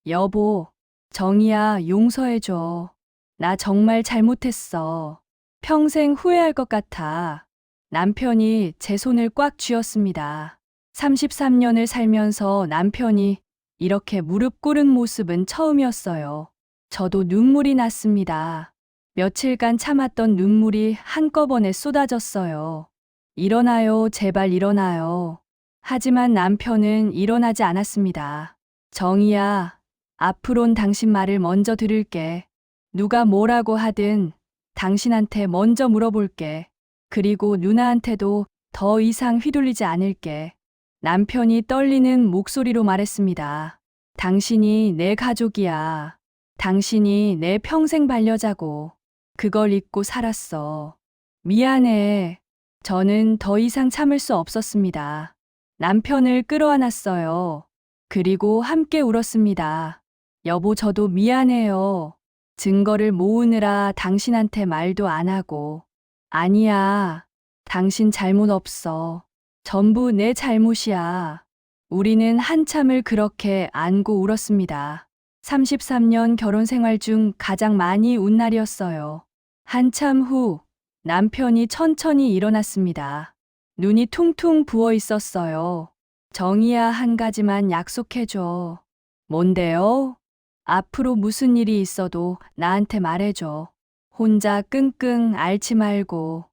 여보, 정희야, 용서해줘. 나 정말 잘못했어. 평생 후회할 것 같아. 남편이 제 손을 꽉 쥐었습니다. 33년을 살면서 남편이 이렇게 무릎 꿇은 모습은 처음이었어요. 저도 눈물이 났습니다. 며칠간 참았던 눈물이 한꺼번에 쏟아졌어요. 일어나요, 제발 일어나요. 하지만 남편은 일어나지 않았습니다. 정희야, 앞으론 당신 말을 먼저 들을게. 누가 뭐라고 하든 당신한테 먼저 물어볼게. 그리고 누나한테도 더 이상 휘둘리지 않을게. 남편이 떨리는 목소리로 말했습니다. 당신이 내 가족이야. 당신이 내 평생 반려자고. 그걸 잊고 살았어. 미안해. 저는 더 이상 참을 수 없었습니다. 남편을 끌어안았어요. 그리고 함께 울었습니다. 여보, 저도 미안해요. 증거를 모으느라 당신한테 말도 안 하고. 아니야. 당신 잘못 없어. 전부 내 잘못이야. 우리는 한참을 그렇게 안고 울었습니다. 33년 결혼 생활 중 가장 많이 운 날이었어요. 한참 후 남편이 천천히 일어났습니다. 눈이 퉁퉁 부어 있었어요. 정희야, 한 가지만 약속해줘. 뭔데요? 앞으로 무슨 일이 있어도 나한테 말해줘. 혼자 끙끙 앓지 말고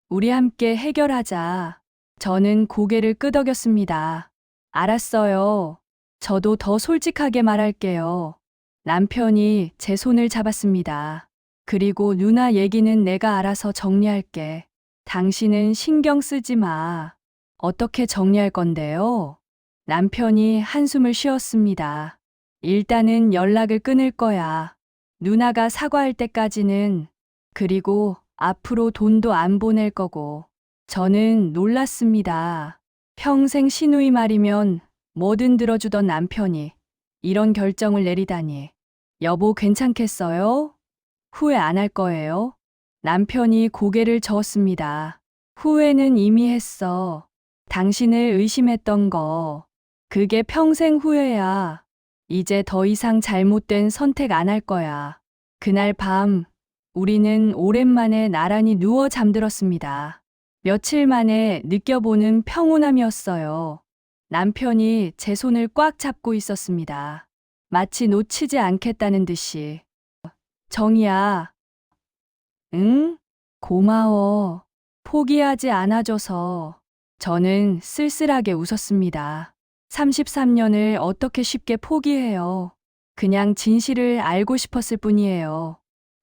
우리 함께 해결하자. 저는 고개를 끄덕였습니다. 알았어요. 저도 더 솔직하게 말할게요. 남편이 제 손을 잡았습니다. 그리고 누나 얘기는 내가 알아서 정리할게. 당신은 신경 쓰지 마. 어떻게 정리할 건데요? 남편이 한숨을 쉬었습니다. 일단은 연락을 끊을 거야. 누나가 사과할 때까지는. 그리고 앞으로 돈도 안 보낼 거고. 저는 놀랐습니다. 평생 시누이 말이면 뭐든 들어주던 남편이 이런 결정을 내리다니. 여보, 괜찮겠어요? 후회 안 할 거예요? 남편이 고개를 저었습니다. 후회는 이미 했어. 당신을 의심했던 거. 그게 평생 후회야. 이제 더 이상 잘못된 선택 안 할 거야. 그날 밤, 우리는 오랜만에 나란히 누워 잠들었습니다. 며칠 만에 느껴보는 평온함이었어요. 남편이 제 손을 꽉 잡고 있었습니다. 마치 놓치지 않겠다는 듯이. 정희야. 응? 고마워. 포기하지 않아줘서. 저는 쓸쓸하게 웃었습니다. 33년을 어떻게 쉽게 포기해요. 그냥 진실을 알고 싶었을 뿐이에요.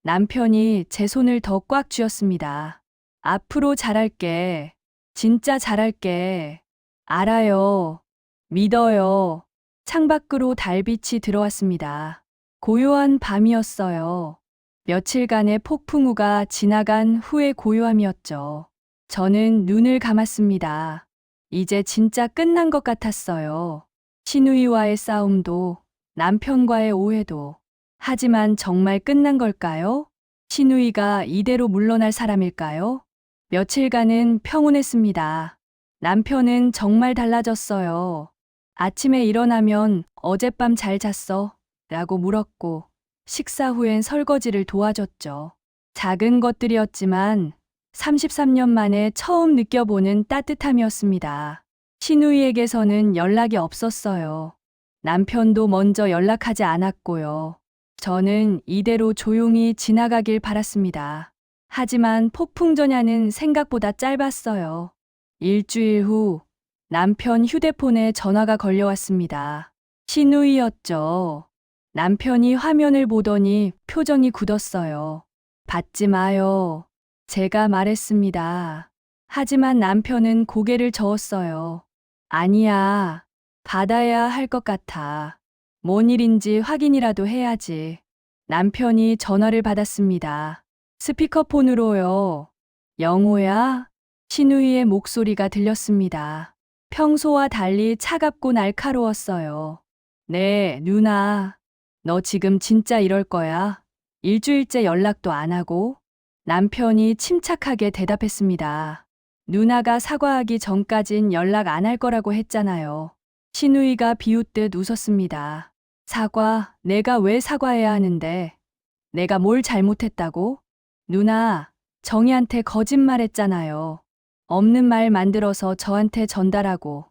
남편이 제 손을 더 꽉 쥐었습니다. 앞으로 잘할게. 진짜 잘할게. 알아요. 믿어요. 창밖으로 달빛이 들어왔습니다. 고요한 밤이었어요. 며칠간의 폭풍우가 지나간 후의 고요함이었죠. 저는 눈을 감았습니다. 이제 진짜 끝난 것 같았어요. 시누이와의 싸움도, 남편과의 오해도. 하지만 정말 끝난 걸까요? 시누이가 이대로 물러날 사람일까요? 며칠간은 평온했습니다. 남편은 정말 달라졌어요. 아침에 일어나면 어젯밤 잘 잤어? 라고 물었고, 식사 후엔 설거지를 도와줬죠. 작은 것들이었지만 33년 만에 처음 느껴보는 따뜻함이었습니다. 시누이에게서는 연락이 없었어요. 남편도 먼저 연락하지 않았고요. 저는 이대로 조용히 지나가길 바랐습니다. 하지만 폭풍전야는 생각보다 짧았어요. 일주일 후 남편 휴대폰에 전화가 걸려왔습니다. 시누이였죠. 남편이 화면을 보더니 표정이 굳었어요. 받지 마요. 제가 말했습니다. 하지만 남편은 고개를 저었어요. 아니야. 받아야 할 것 같아. 뭔 일인지 확인이라도 해야지. 남편이 전화를 받았습니다. 스피커폰으로요. 영호야? 시누이의 목소리가 들렸습니다. 평소와 달리 차갑고 날카로웠어요. 네, 누나. 너 지금 진짜 이럴 거야? 일주일째 연락도 안 하고? 남편이 침착하게 대답했습니다. 누나가 사과하기 전까진 연락 안 할 거라고 했잖아요. 시누이가 비웃듯 웃었습니다. 사과, 내가 왜 사과해야 하는데? 내가 뭘 잘못했다고? 누나, 정희한테 거짓말했잖아요. 없는 말 만들어서 저한테 전달하고.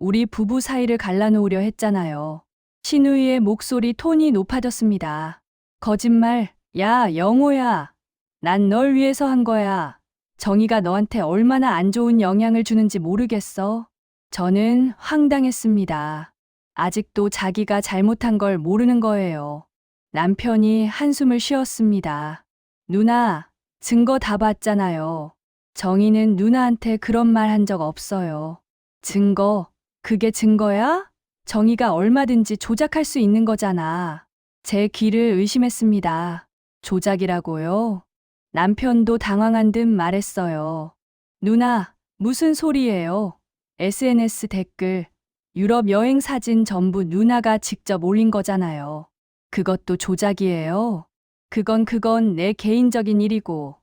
우리 부부 사이를 갈라놓으려 했잖아요. 신우이의 목소리 톤이 높아졌습니다. 거짓말. 야, 영호야. 난 널 위해서 한 거야. 정희가 너한테 얼마나 안 좋은 영향을 주는지 모르겠어. 저는 황당했습니다. 아직도 자기가 잘못한 걸 모르는 거예요. 남편이 한숨을 쉬었습니다. 누나, 증거 다 봤잖아요. 정희는 누나한테 그런 말 한 적 없어요. 증거? 그게 증거야? 정희가 얼마든지 조작할 수 있는 거잖아. 제 귀를 의심했습니다. 조작이라고요? 남편도 당황한 듯 말했어요. 누나, 무슨 소리예요? SNS 댓글, 유럽 여행 사진 전부 누나가 직접 올린 거잖아요. 그것도 조작이에요? 그건 내 개인적인 일이고,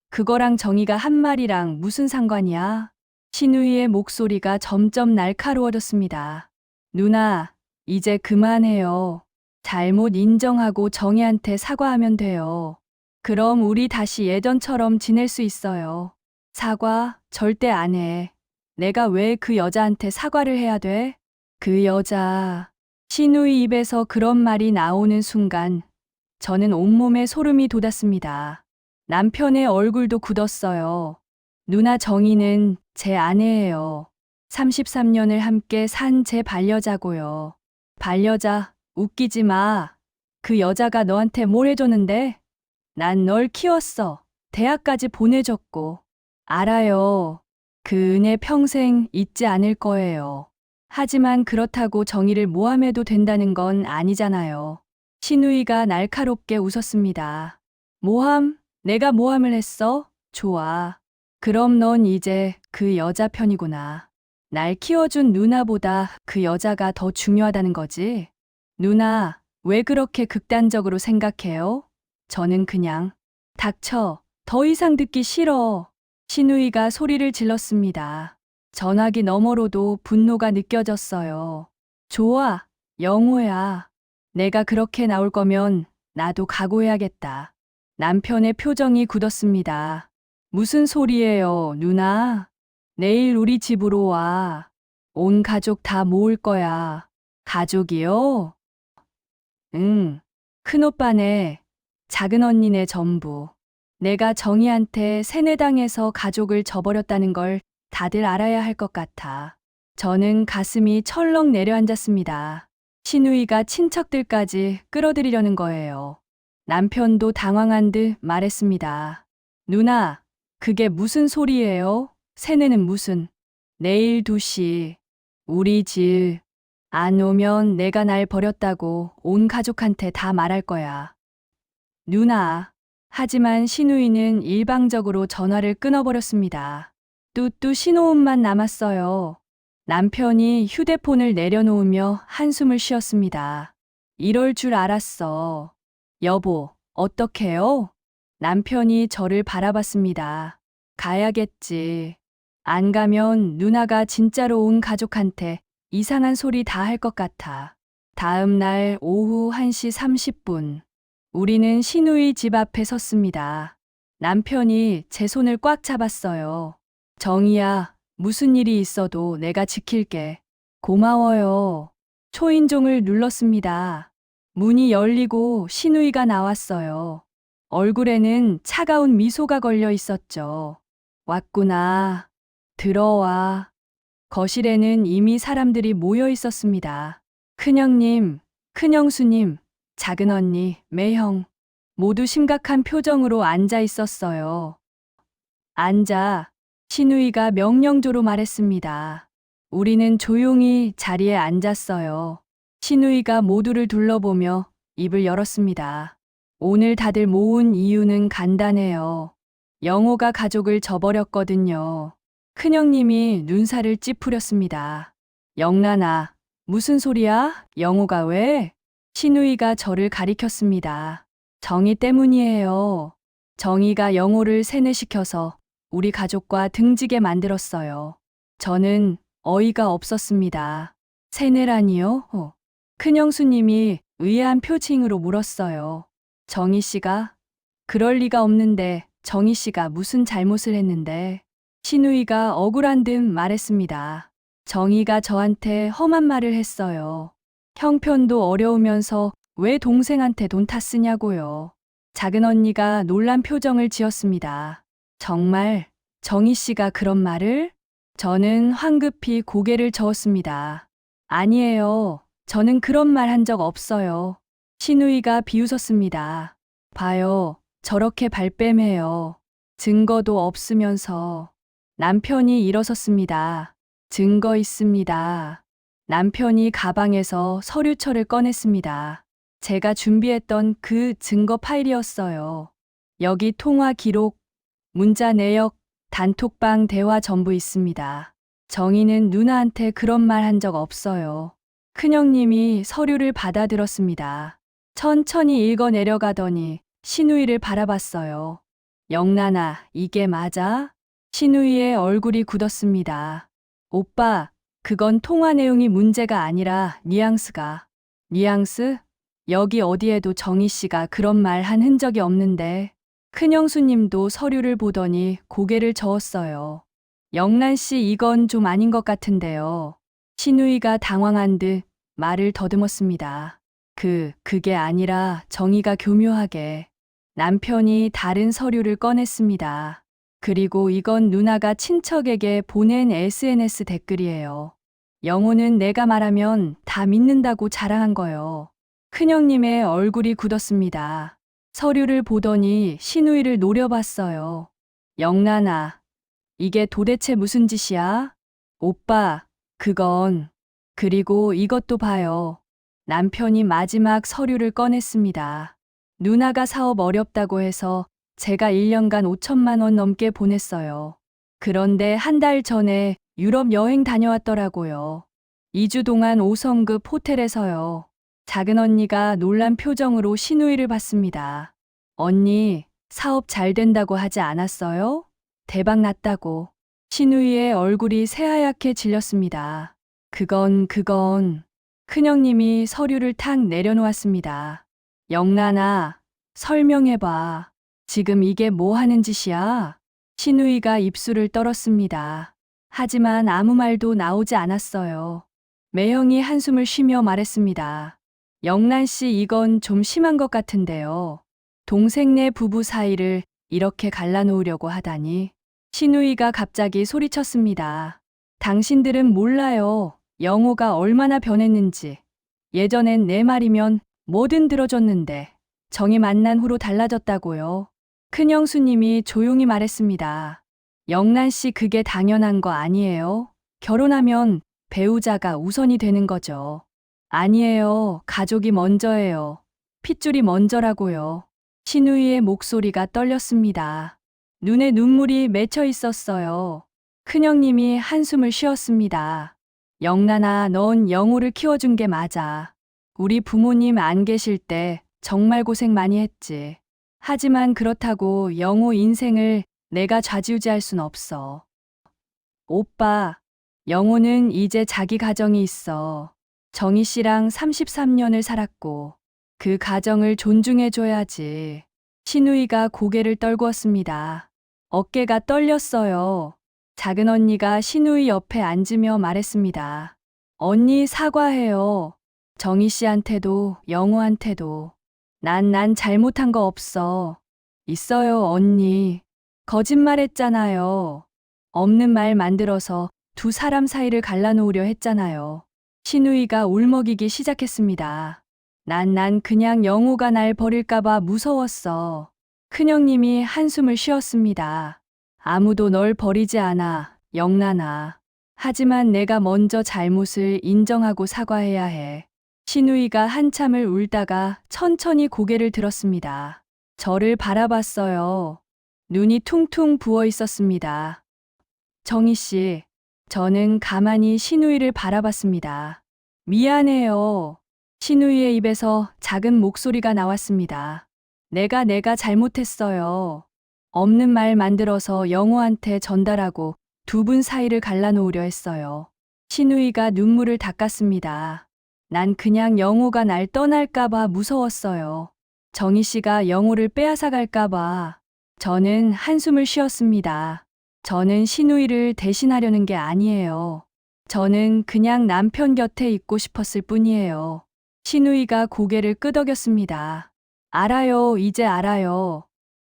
그거랑 정희가 한 말이랑 무슨 상관이야? 신우이의 목소리가 점점 날카로워졌습니다. 누나, 이제 그만해요. 잘못 인정하고 정희한테 사과하면 돼요. 그럼 우리 다시 예전처럼 지낼 수 있어요. 사과 절대 안 해. 내가 왜 그 여자한테 사과를 해야 돼? 그 여자. 신우이 입에서 그런 말이 나오는 순간 저는 온몸에 소름이 돋았습니다. 남편의 얼굴도 굳었어요. 누나 정희는 제 아내예요. 33년을 함께 산 제 반려자고요. 반려자, 웃기지 마. 그 여자가 너한테 뭘 해줬는데? 난 널 키웠어. 대학까지 보내줬고. 알아요. 그 은혜 평생 잊지 않을 거예요. 하지만 그렇다고 정의를 모함해도 된다는 건 아니잖아요. 신우이가 날카롭게 웃었습니다. 모함? 내가 모함을 했어? 좋아. 그럼 넌 이제 그 여자 편이구나. 날 키워준 누나보다 그 여자가 더 중요하다는 거지? 누나, 왜 그렇게 극단적으로 생각해요? 저는 그냥, 닥쳐. 더 이상 듣기 싫어. 신우이가 소리를 질렀습니다. 전화기 너머로도 분노가 느껴졌어요. 좋아, 영호야. 내가 그렇게 나올 거면 나도 각오해야겠다. 남편의 표정이 굳었습니다. 무슨 소리예요, 누나? 내일 우리 집으로 와. 온 가족 다 모을 거야. 가족이요? 응. 큰오빠네, 작은언니네 전부. 내가 정희한테 세뇌당해서 가족을 저버렸다는 걸 다들 알아야 할 것 같아. 저는 가슴이 철렁 내려앉았습니다. 신우이가 친척들까지 끌어들이려는 거예요. 남편도 당황한 듯 말했습니다. 누나, 그게 무슨 소리예요? 세뇌는 무슨? 내일 2시, 우리 집. 안 오면 내가 날 버렸다고 온 가족한테 다 말할 거야. 누나. 하지만 신우이는 일방적으로 전화를 끊어버렸습니다. 뚜뚜 신호음만 남았어요. 남편이 휴대폰을 내려놓으며 한숨을 쉬었습니다. 이럴 줄 알았어. 여보, 어떡해요? 남편이 저를 바라봤습니다. 가야겠지. 안 가면 누나가 진짜로 온 가족한테 이상한 소리 다 할 것 같아. 다음 날 오후 1시 30분. 우리는 신우이 집 앞에 섰습니다. 남편이 제 손을 꽉 잡았어요. 정희야, 무슨 일이 있어도 내가 지킬게. 고마워요. 초인종을 눌렀습니다. 문이 열리고 신우이가 나왔어요. 얼굴에는 차가운 미소가 걸려 있었죠. 왔구나. 들어와. 거실에는 이미 사람들이 모여 있었습니다. 큰형님, 큰형수님, 작은언니, 매형, 모두 심각한 표정으로 앉아 있었어요. 앉아. 신우이가 명령조로 말했습니다. 우리는 조용히 자리에 앉았어요. 신우이가 모두를 둘러보며 입을 열었습니다. 오늘 다들 모은 이유는 간단해요. 영호가 가족을 저버렸거든요. 큰형님이 눈살을 찌푸렸습니다. 영란아, 무슨 소리야? 영호가 왜? 신우이가 저를 가리켰습니다. 정희 때문이에요. 정희가 영호를 세뇌시켜서 우리 가족과 등지게 만들었어요. 저는 어이가 없었습니다. 세뇌라니요? 큰형수님이 의아한 표情으로 물었어요. 정희 씨가? 그럴 리가 없는데 정희 씨가 무슨 잘못을 했는데? 신우이가 억울한 듯 말했습니다. 정희가 저한테 험한 말을 했어요. 형편도 어려우면서 왜 동생한테 돈 다 쓰냐고요. 작은 언니가 놀란 표정을 지었습니다. 정말 정희 씨가 그런 말을? 저는 황급히 고개를 저었습니다. 아니에요. 저는 그런 말 한 적 없어요. 신우이가 비웃었습니다. 봐요. 저렇게 발뺌해요. 증거도 없으면서. 남편이 일어섰습니다. 증거 있습니다. 남편이 가방에서 서류철을 꺼냈습니다. 제가 준비했던 그 증거 파일이었어요. 여기 통화 기록, 문자 내역, 단톡방 대화 전부 있습니다. 정희는 누나한테 그런 말 한 적 없어요. 큰형님이 서류를 받아들었습니다. 천천히 읽어 내려가더니 신우이를 바라봤어요. 영란아, 이게 맞아? 신우이의 얼굴이 굳었습니다. 오빠, 그건 통화 내용이 문제가 아니라 뉘앙스가. 뉘앙스? 여기 어디에도 정희 씨가 그런 말 한 흔적이 없는데. 큰형수님도 서류를 보더니 고개를 저었어요. 영란 씨, 이건 좀 아닌 것 같은데요. 신우이가 당황한 듯 말을 더듬었습니다. 그게 아니라 정희가 교묘하게. 남편이 다른 서류를 꺼냈습니다. 그리고 이건 누나가 친척에게 보낸 SNS 댓글이에요. 영호는 내가 말하면 다 믿는다고 자랑한 거요. 큰형님의 얼굴이 굳었습니다. 서류를 보더니 신우이를 노려봤어요. 영란아, 이게 도대체 무슨 짓이야? 오빠, 그건. 그리고 이것도 봐요. 남편이 마지막 서류를 꺼냈습니다. 누나가 사업 어렵다고 해서 제가 1년간 5천만 원 넘게 보냈어요. 그런데 한 달 전에 유럽 여행 다녀왔더라고요. 2주 동안 5성급 호텔에서요. 작은 언니가 놀란 표정으로 신우이를 봤습니다. 언니, 사업 잘 된다고 하지 않았어요? 대박 났다고. 신우이의 얼굴이 새하얗게 질렸습니다. 그건. 큰형님이 서류를 탁 내려놓았습니다. 영란아, 설명해봐. 지금 이게 뭐 하는 짓이야? 신우이가 입술을 떨었습니다. 하지만 아무 말도 나오지 않았어요. 매형이 한숨을 쉬며 말했습니다. 영란 씨, 이건 좀 심한 것 같은데요. 동생네 부부 사이를 이렇게 갈라놓으려고 하다니. 신우이가 갑자기 소리쳤습니다. 당신들은 몰라요. 영호가 얼마나 변했는지. 예전엔 내 말이면 뭐든 들어줬는데 정이 만난 후로 달라졌다고요. 큰형수님이 조용히 말했습니다. 영란 씨, 그게 당연한 거 아니에요? 결혼하면 배우자가 우선이 되는 거죠. 아니에요. 가족이 먼저예요. 핏줄이 먼저라고요. 신우이의 목소리가 떨렸습니다. 눈에 눈물이 맺혀 있었어요. 큰형님이 한숨을 쉬었습니다. 영란아, 넌 영호를 키워준 게 맞아. 우리 부모님 안 계실 때 정말 고생 많이 했지. 하지만 그렇다고 영호 인생을 내가 좌지우지할 순 없어. 오빠, 영호는 이제 자기 가정이 있어. 정희 씨랑 33년을 살았고 그 가정을 존중해줘야지. 신우이가 고개를 떨구었습니다. 어깨가 떨렸어요. 작은 언니가 신우이 옆에 앉으며 말했습니다. 언니, 사과해요. 정희 씨한테도 영호한테도. 난 잘못한 거 없어. 있어요, 언니. 거짓말했잖아요. 없는 말 만들어서 두 사람 사이를 갈라놓으려 했잖아요. 신우이가 울먹이기 시작했습니다. 난 그냥 영호가 날 버릴까봐 무서웠어. 큰형님이 한숨을 쉬었습니다. 아무도 널 버리지 않아, 영란아. 하지만 내가 먼저 잘못을 인정하고 사과해야 해. 신우이가 한참을 울다가 천천히 고개를 들었습니다. 저를 바라봤어요. 눈이 퉁퉁 부어 있었습니다. 정희 씨, 저는 가만히 신우이를 바라봤습니다. 미안해요. 신우이의 입에서 작은 목소리가 나왔습니다. 내가 잘못했어요. 없는 말 만들어서 영호한테 전달하고 두 분 사이를 갈라놓으려 했어요. 신우이가 눈물을 닦았습니다. 난 그냥 영호가 날 떠날까봐 무서웠어요. 정희 씨가 영호를 빼앗아갈까봐. 저는 한숨을 쉬었습니다. 저는 신우이를 대신하려는 게 아니에요. 저는 그냥 남편 곁에 있고 싶었을 뿐이에요. 신우이가 고개를 끄덕였습니다. 알아요, 이제 알아요.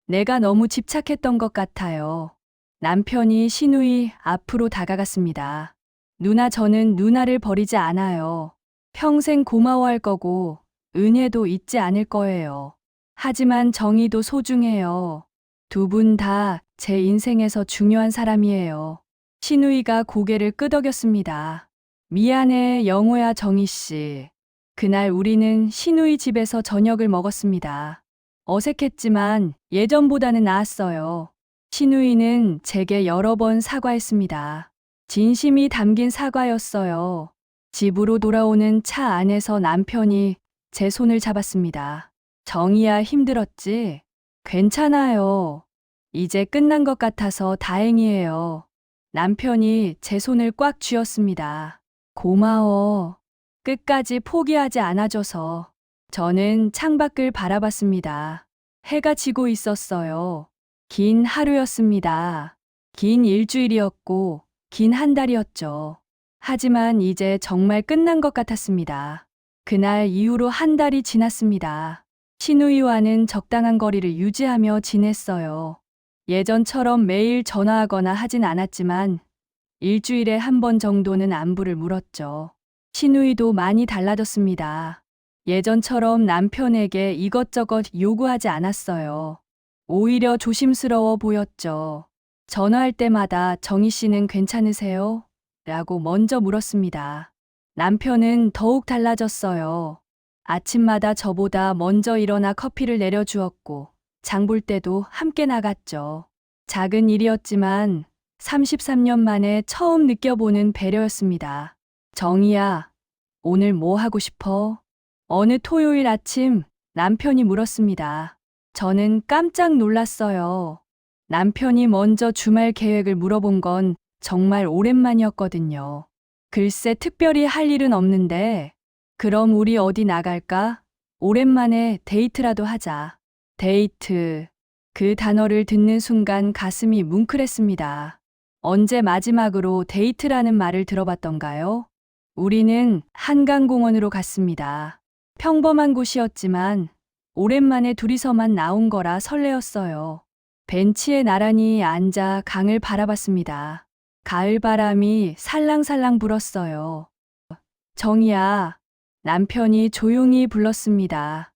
내가 너무 집착했던 것 같아요. 남편이 신우이 앞으로 다가갔습니다. 누나, 저는 누나를 버리지 않아요. 평생 고마워할 거고 은혜도 잊지 않을 거예요. 하지만 정의도 소중해요. 두 분 다 제 인생에서 중요한 사람이에요. 신우이가 고개를 끄덕였습니다. 미안해, 영호야, 정희 씨. 그날 우리는 신우이 집에서 저녁을 먹었습니다. 어색했지만 예전보다는 나았어요. 신우이는 제게 여러 번 사과했습니다. 진심이 담긴 사과였어요. 집으로 돌아오는 차 안에서 남편이 제 손을 잡았습니다. 정희야, 힘들었지? 괜찮아요. 이제 끝난 것 같아서 다행이에요. 남편이 제 손을 꽉 쥐었습니다. 고마워. 끝까지 포기하지 않아줘서. 저는 창밖을 바라봤습니다. 해가 지고 있었어요. 긴 하루였습니다. 긴 일주일이었고, 긴 한 달이었죠. 하지만 이제 정말 끝난 것 같았습니다. 그날 이후로 한 달이 지났습니다. 신우이와는 적당한 거리를 유지하며 지냈어요. 예전처럼 매일 전화하거나 하진 않았지만 일주일에 한 번 정도는 안부를 물었죠. 신우이도 많이 달라졌습니다. 예전처럼 남편에게 이것저것 요구하지 않았어요. 오히려 조심스러워 보였죠. 전화할 때마다 정희 씨는 괜찮으세요? 라고 먼저 물었습니다. 남편은 더욱 달라졌어요. 아침마다 저보다 먼저 일어나 커피를 내려주었고, 장볼 때도 함께 나갔죠. 작은 일이었지만 33년 만에 처음 느껴보는 배려였습니다. 정희야, 오늘 뭐 하고 싶어? 어느 토요일 아침 남편이 물었습니다. 저는 깜짝 놀랐어요. 남편이 먼저 주말 계획을 물어본 건 정말 오랜만이었거든요. 글쎄, 특별히 할 일은 없는데, 그럼 우리 어디 나갈까? 오랜만에 데이트라도 하자. 데이트. 그 단어를 듣는 순간 가슴이 뭉클했습니다. 언제 마지막으로 데이트라는 말을 들어봤던가요? 우리는 한강공원으로 갔습니다. 평범한 곳이었지만 오랜만에 둘이서만 나온 거라 설레었어요. 벤치에 나란히 앉아 강을 바라봤습니다. 가을 바람이 살랑살랑 불었어요. 정희야, 남편이 조용히 불렀습니다.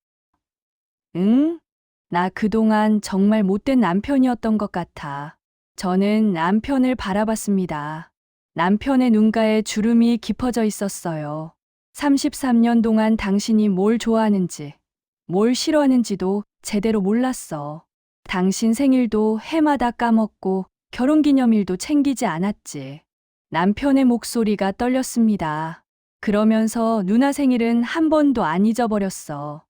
응? 나 그동안 정말 못된 남편이었던 것 같아. 저는 남편을 바라봤습니다. 남편의 눈가에 주름이 깊어져 있었어요. 33년 동안 당신이 뭘 좋아하는지, 뭘 싫어하는지도 제대로 몰랐어. 당신 생일도 해마다 까먹고 결혼기념일도 챙기지 않았지. 남편의 목소리가 떨렸습니다. 그러면서 누나 생일은 한 번도 안 잊어버렸어.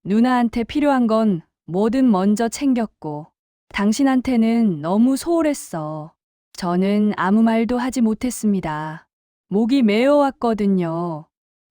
누나한테 필요한 건 뭐든 먼저 챙겼고, 당신한테는 너무 소홀했어. 저는 아무 말도 하지 못했습니다. 목이 메어왔거든요.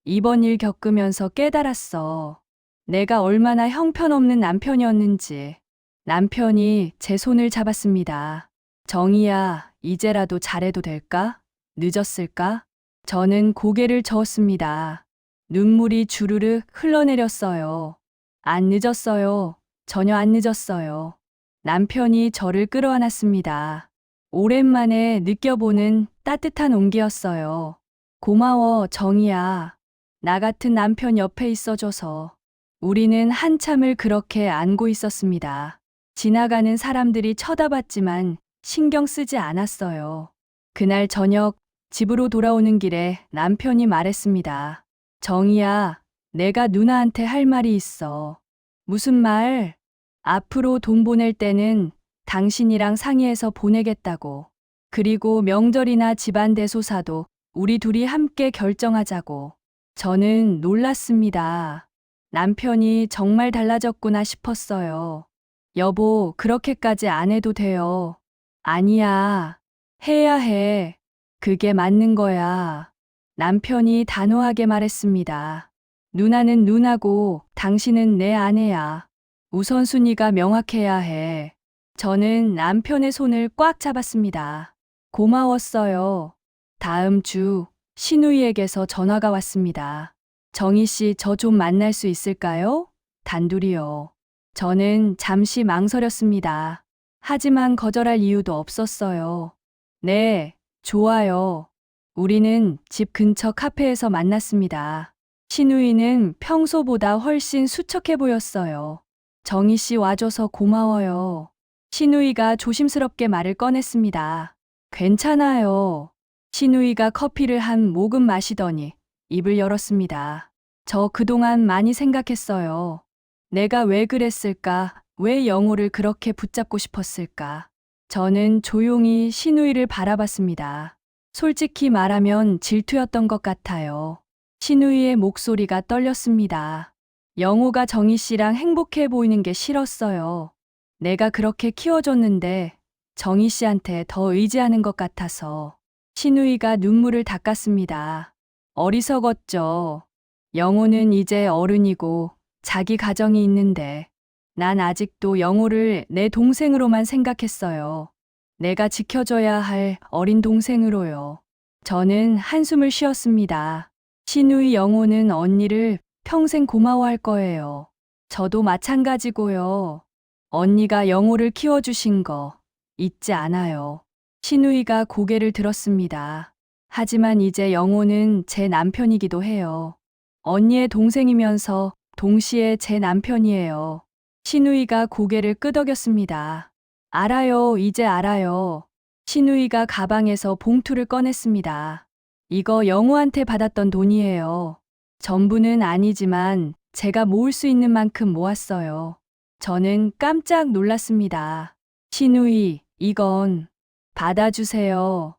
이번 일 겪으면서 깨달았어. 내가 얼마나 형편없는 남편이었는지. 남편이 제 손을 잡았습니다. 정희야, 이제라도 잘해도 될까? 늦었을까? 저는 고개를 저었습니다. 눈물이 주르륵 흘러내렸어요. 안 늦었어요. 전혀 안 늦었어요. 남편이 저를 끌어안았습니다. 오랜만에 느껴보는 따뜻한 온기였어요. 고마워, 정희야. 나 같은 남편 옆에 있어줘서. 우리는 한참을 그렇게 안고 있었습니다. 지나가는 사람들이 쳐다봤지만 신경 쓰지 않았어요. 그날 저녁 집으로 돌아오는 길에 남편이 말했습니다. 정희야, 내가 누나한테 할 말이 있어. 무슨 말? 앞으로 돈 보낼 때는 당신이랑 상의해서 보내겠다고. 그리고 명절이나 집안 대소사도 우리 둘이 함께 결정하자고. 저는 놀랐습니다. 남편이 정말 달라졌구나 싶었어요. 여보, 그렇게까지 안 해도 돼요. 아니야. 해야 해. 그게 맞는 거야. 남편이 단호하게 말했습니다. 누나는 누나고 당신은 내 아내야. 우선순위가 명확해야 해. 저는 남편의 손을 꽉 잡았습니다. 고마웠어요. 다음 주 신우이에게서 전화가 왔습니다. 정희 씨, 저 좀 만날 수 있을까요? 단둘이요. 저는 잠시 망설였습니다. 하지만 거절할 이유도 없었어요. 네, 좋아요. 우리는 집 근처 카페에서 만났습니다. 신우이는 평소보다 훨씬 수척해 보였어요. 정희 씨 와줘서 고마워요. 신우이가 조심스럽게 말을 꺼냈습니다. 괜찮아요. 신우이가 커피를 한 모금 마시더니 입을 열었습니다. 저 그동안 많이 생각했어요. 내가 왜 그랬을까? 왜 영호를 그렇게 붙잡고 싶었을까? 저는 조용히 신우이를 바라봤습니다. 솔직히 말하면 질투였던 것 같아요. 신우이의 목소리가 떨렸습니다. 영호가 정희 씨랑 행복해 보이는 게 싫었어요. 내가 그렇게 키워줬는데 정희 씨한테 더 의지하는 것 같아서. 신우이가 눈물을 닦았습니다. 어리석었죠. 영호는 이제 어른이고 자기 가정이 있는데 난 아직도 영호를 내 동생으로만 생각했어요. 내가 지켜줘야 할 어린 동생으로요. 저는 한숨을 쉬었습니다. 신우이 영호는 언니를 평생 고마워할 거예요. 저도 마찬가지고요. 언니가 영호를 키워주신 거 잊지 않아요. 신우이가 고개를 들었습니다. 하지만 이제 영호는 제 남편이기도 해요. 언니의 동생이면서 동시에 제 남편이에요. 신우이가 고개를 끄덕였습니다. 알아요, 이제 알아요. 신우이가 가방에서 봉투를 꺼냈습니다. 이거 영호한테 받았던 돈이에요. 전부는 아니지만 제가 모을 수 있는 만큼 모았어요. 저는 깜짝 놀랐습니다. 신우이, 이건 받아주세요.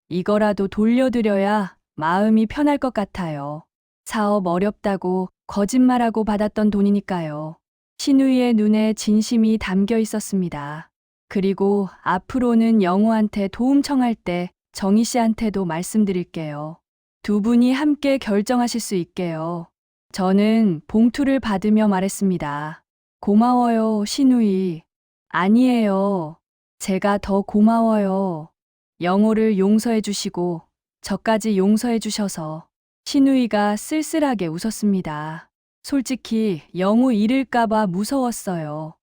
이거라도 돌려드려야 마음이 편할 것 같아요. 사업 어렵다고 거짓말하고 받았던 돈이니까요. 신우이의 눈에 진심이 담겨 있었습니다. 그리고 앞으로는 영호한테 도움 청할 때 정희 씨한테도 말씀드릴게요. 두 분이 함께 결정하실 수 있게요. 저는 봉투를 받으며 말했습니다. 고마워요, 신우이. 아니에요. 제가 더 고마워요. 영호를 용서해 주시고 저까지 용서해 주셔서. 신우이가 쓸쓸하게 웃었습니다. 솔직히 영호 잃을까봐 무서웠어요.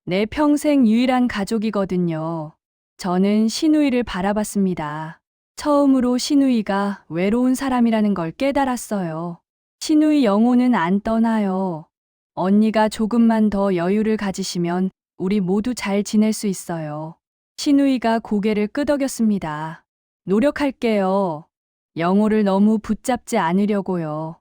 내 평생 유일한 가족이거든요. 저는 신우이를 바라봤습니다. 처음으로 신우이가 외로운 사람이라는 걸 깨달았어요. 신우이 영호는 안 떠나요. 언니가 조금만 더 여유를 가지시면 우리 모두 잘 지낼 수 있어요. 신우이가 고개를 끄덕였습니다. 노력할게요. 영호를 너무 붙잡지 않으려고요.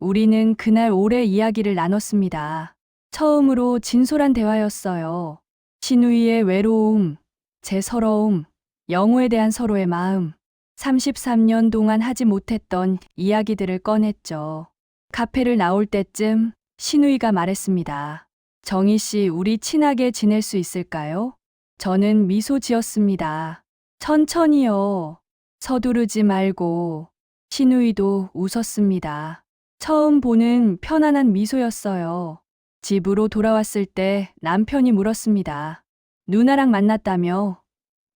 우리는 그날 오래 이야기를 나눴습니다. 처음으로 진솔한 대화였어요. 신우이의 외로움, 제 서러움, 영호에 대한 서로의 마음, 33년 동안 하지 못했던 이야기들을 꺼냈죠. 카페를 나올 때쯤 신우이가 말했습니다. 정희 씨, 우리 친하게 지낼 수 있을까요? 저는 미소 지었습니다. 천천히요. 서두르지 말고. 신우이도 웃었습니다. 처음 보는 편안한 미소였어요. 집으로 돌아왔을 때 남편이 물었습니다. 누나랑 만났다며?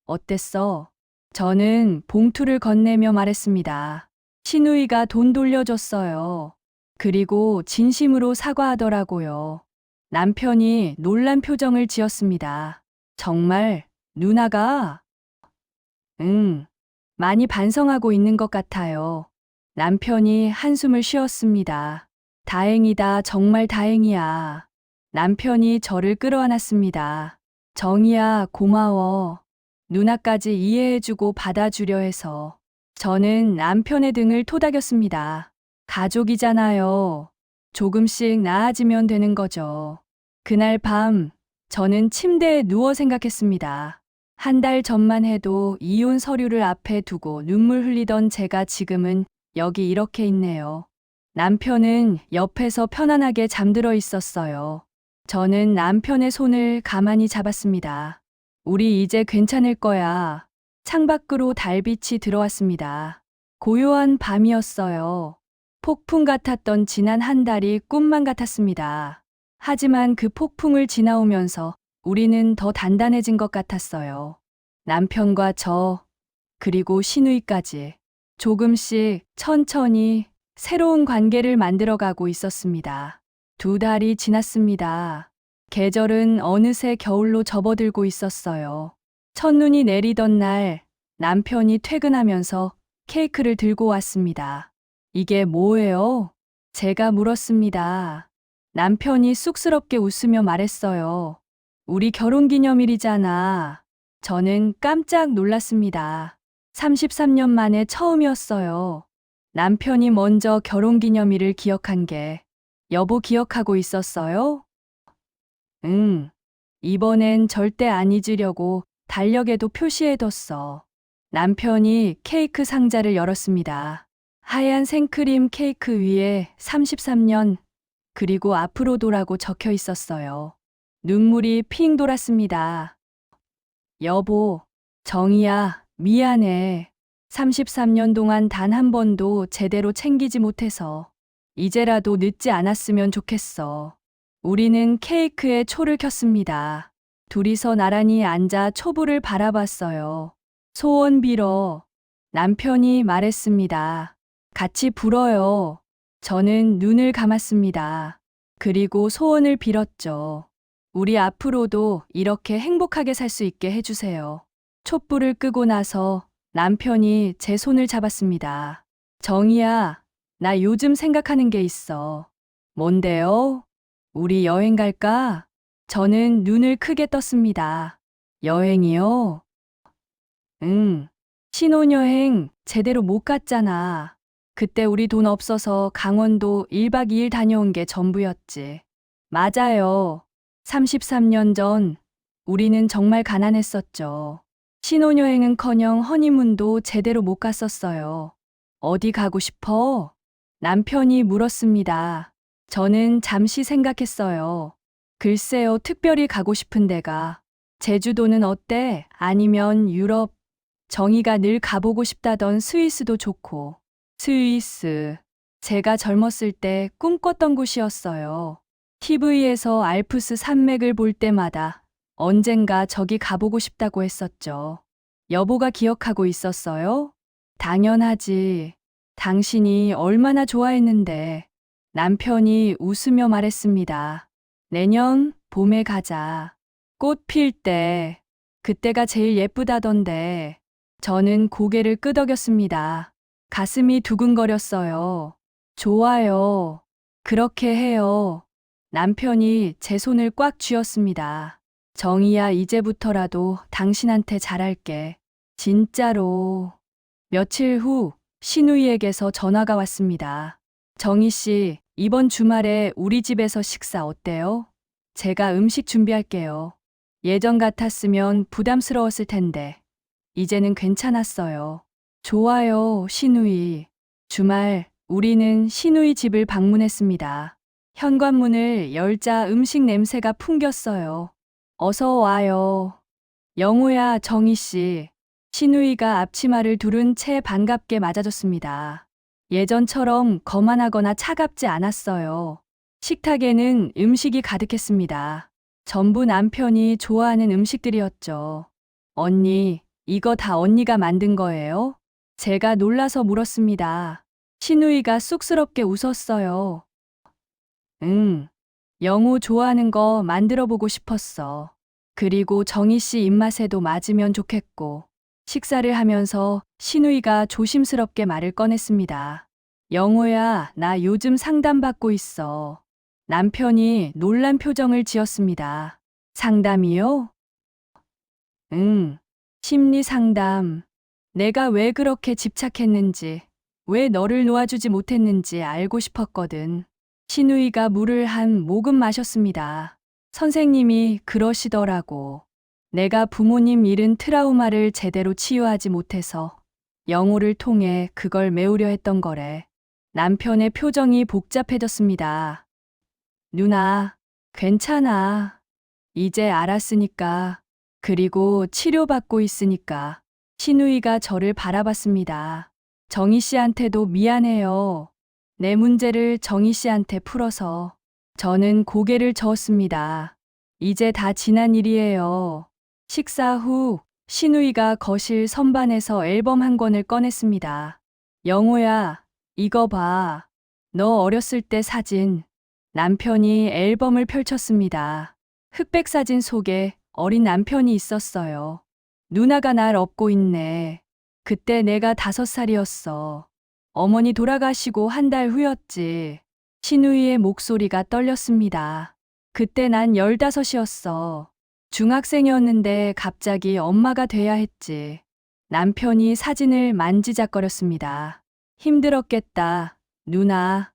어땠어? 저는 봉투를 건네며 말했습니다. 신우이가 돈 돌려줬어요. 그리고 진심으로 사과하더라고요. 남편이 놀란 표정을 지었습니다. 정말 누나가? 응, 많이 반성하고 있는 것 같아요. 남편이 한숨을 쉬었습니다. 다행이다, 정말 다행이야. 남편이 저를 끌어안았습니다. 정희야, 고마워. 누나까지 이해해주고 받아주려 해서. 저는 남편의 등을 토닥였습니다. 가족이잖아요. 조금씩 나아지면 되는 거죠. 그날 밤, 저는 침대에 누워 생각했습니다. 한 달 전만 해도 이혼 서류를 앞에 두고 눈물 흘리던 제가 지금은 여기 이렇게 있네요. 남편은 옆에서 편안하게 잠들어 있었어요. 저는 남편의 손을 가만히 잡았습니다. 우리 이제 괜찮을 거야. 창밖으로 달빛이 들어왔습니다. 고요한 밤이었어요. 폭풍 같았던 지난 한 달이 꿈만 같았습니다. 하지만 그 폭풍을 지나오면서 우리는 더 단단해진 것 같았어요. 남편과 저, 그리고 신우이까지. 조금씩 천천히 새로운 관계를 만들어가고 있었습니다. 2달이 지났습니다. 계절은 어느새 겨울로 접어들고 있었어요. 첫눈이 내리던 날 남편이 퇴근하면서 케이크를 들고 왔습니다. 이게 뭐예요? 제가 물었습니다. 남편이 쑥스럽게 웃으며 말했어요. 우리 결혼기념일이잖아. 저는 깜짝 놀랐습니다. 33년 만에 처음이었어요. 남편이 먼저 결혼기념일을 기억한 게 여보 기억하고 있었어요? 응. 이번엔 절대 안 잊으려고 달력에도 표시해뒀어. 남편이 케이크 상자를 열었습니다. 하얀 생크림 케이크 위에 33년 그리고 앞으로도라고 적혀 있었어요. 눈물이 핑 돌았습니다. 여보, 정이야, 미안해. 33년 동안 단 한 번도 제대로 챙기지 못해서 이제라도 늦지 않았으면 좋겠어. 우리는 케이크에 초를 켰습니다. 둘이서 나란히 앉아 촛불을 바라봤어요. 소원 빌어. 남편이 말했습니다. 같이 불어요. 저는 눈을 감았습니다. 그리고 소원을 빌었죠. 우리 앞으로도 이렇게 행복하게 살 수 있게 해주세요. 촛불을 끄고 나서 남편이 제 손을 잡았습니다. 정이야, 나 요즘 생각하는 게 있어. 뭔데요? 우리 여행 갈까? 저는 눈을 크게 떴습니다. 여행이요? 응. 신혼여행 제대로 못 갔잖아. 그때 우리 돈 없어서 강원도 1박 2일 다녀온 게 전부였지. 맞아요. 33년 전 우리는 정말 가난했었죠. 신혼여행은커녕 허니문도 제대로 못 갔었어요. 어디 가고 싶어? 남편이 물었습니다. 저는 잠시 생각했어요. 글쎄요, 특별히 가고 싶은 데가. 제주도는 어때? 아니면 유럽? 정이가 늘 가보고 싶다던 스위스도 좋고. 스위스. 제가 젊었을 때 꿈꿨던 곳이었어요. TV에서 알프스 산맥을 볼 때마다 언젠가 저기 가보고 싶다고 했었죠. 여보가 기억하고 있었어요? 당연하지. 당신이 얼마나 좋아했는데. 남편이 웃으며 말했습니다. 내년 봄에 가자. 꽃 필 때. 그때가 제일 예쁘다던데. 저는 고개를 끄덕였습니다. 가슴이 두근거렸어요. 좋아요. 그렇게 해요. 남편이 제 손을 꽉 쥐었습니다. 정이야, 이제부터라도 당신한테 잘할게. 진짜로. 며칠 후 신우이에게서 전화가 왔습니다. 정희 씨, 이번 주말에 우리 집에서 식사 어때요? 제가 음식 준비할게요. 예전 같았으면 부담스러웠을 텐데, 이제는 괜찮았어요. 좋아요, 신우이. 주말, 우리는 신우이 집을 방문했습니다. 현관문을 열자 음식 냄새가 풍겼어요. 어서 와요. 영우야, 정희 씨. 신우이가 앞치마를 두른 채 반갑게 맞아줬습니다. 예전처럼 거만하거나 차갑지 않았어요. 식탁에는 음식이 가득했습니다. 전부 남편이 좋아하는 음식들이었죠. 언니, 이거 다 언니가 만든 거예요? 제가 놀라서 물었습니다. 신우이가 쑥스럽게 웃었어요. 응. 영우 좋아하는 거 만들어 보고 싶었어. 그리고 정희 씨 입맛에도 맞으면 좋겠고. 식사를 하면서 신우이가 조심스럽게 말을 꺼냈습니다. 영우야, 나 요즘 상담받고 있어. 남편이 놀란 표정을 지었습니다. 상담이요? 응. 심리 상담. 내가 왜 그렇게 집착했는지, 왜 너를 놓아주지 못했는지 알고 싶었거든. 신우이가 물을 한 모금 마셨습니다. 선생님이 그러시더라고. 내가 부모님 잃은 트라우마를 제대로 치유하지 못해서 영우를 통해 그걸 메우려 했던 거래. 남편의 표정이 복잡해졌습니다. 누나, 괜찮아. 이제 알았으니까. 그리고 치료받고 있으니까. 신우이가 저를 바라봤습니다. 정희 씨한테도 미안해요. 내 문제를 정희 씨한테 풀어서. 저는 고개를 저었습니다. 이제 다 지난 일이에요. 식사 후 신우이가 거실 선반에서 앨범 한 권을 꺼냈습니다. 영호야, 이거 봐. 너 어렸을 때 사진. 남편이 앨범을 펼쳤습니다. 흑백 사진 속에 어린 남편이 있었어요. 누나가 날 업고 있네. 그때 내가 5살이었어. 어머니 돌아가시고 한 달 후였지. 신우이의 목소리가 떨렸습니다. 그때 난 15이었어. 중학생이었는데 갑자기 엄마가 돼야 했지. 남편이 사진을 만지작거렸습니다. 힘들었겠다, 누나.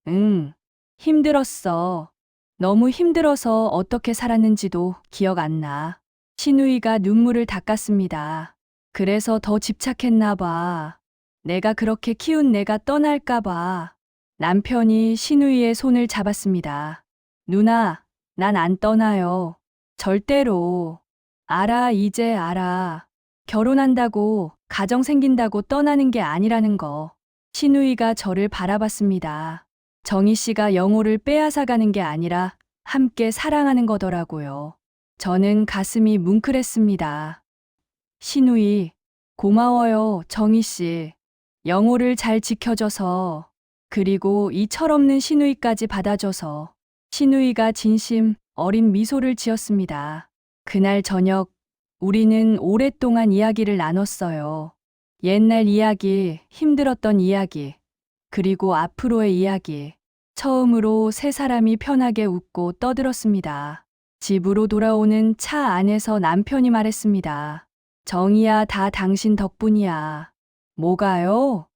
응, 힘들었어. 너무 힘들어서 어떻게 살았는지도 기억 안 나. 신우이가 눈물을 닦았습니다. 그래서 더 집착했나 봐. 내가 그렇게 키운 내가 떠날까 봐. 남편이 신우이의 손을 잡았습니다. 누나, 난 안 떠나요. 절대로. 알아, 이제 알아. 결혼한다고, 가정 생긴다고 떠나는 게 아니라는 거. 신우이가 저를 바라봤습니다. 정희 씨가 영호를 빼앗아가는 게 아니라 함께 사랑하는 거더라고요. 저는 가슴이 뭉클했습니다. 신우이, 고마워요, 정희 씨. 영호를 잘 지켜줘서, 그리고 이 철없는 신우이까지 받아줘서. 신우이가 진심 어린 미소를 지었습니다. 그날 저녁, 우리는 오랫동안 이야기를 나눴어요. 옛날 이야기, 힘들었던 이야기, 그리고 앞으로의 이야기. 처음으로 세 사람이 편하게 웃고 떠들었습니다. 집으로 돌아오는 차 안에서 남편이 말했습니다. 정희야, 다 당신 덕분이야. 뭐가요?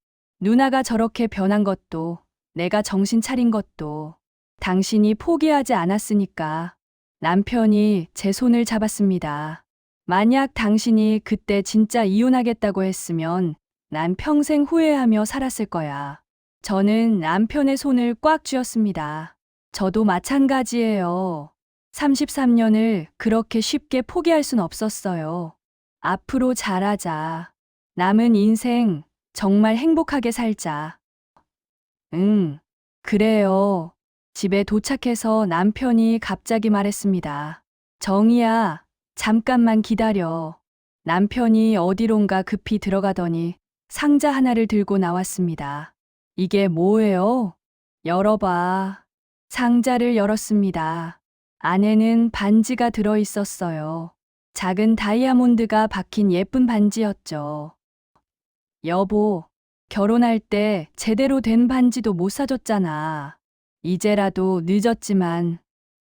누나가 저렇게 변한 것도, 내가 정신 차린 것도, 당신이 포기하지 않았으니까. 남편이 제 손을 잡았습니다. 만약 당신이 그때 진짜 이혼하겠다고 했으면 난 평생 후회하며 살았을 거야. 저는 남편의 손을 꽉 쥐었습니다. 저도 마찬가지예요. 33년을 그렇게 쉽게 포기할 순 없었어요. 앞으로 잘하자. 남은 인생 정말 행복하게 살자. 응, 그래요. 집에 도착해서 남편이 갑자기 말했습니다. 정희야, 잠깐만 기다려. 남편이 어디론가 급히 들어가더니 상자 하나를 들고 나왔습니다. 이게 뭐예요? 열어봐. 상자를 열었습니다. 안에는 반지가 들어 있었어요. 작은 다이아몬드가 박힌 예쁜 반지였죠. 여보, 결혼할 때 제대로 된 반지도 못 사줬잖아. 이제라도 늦었지만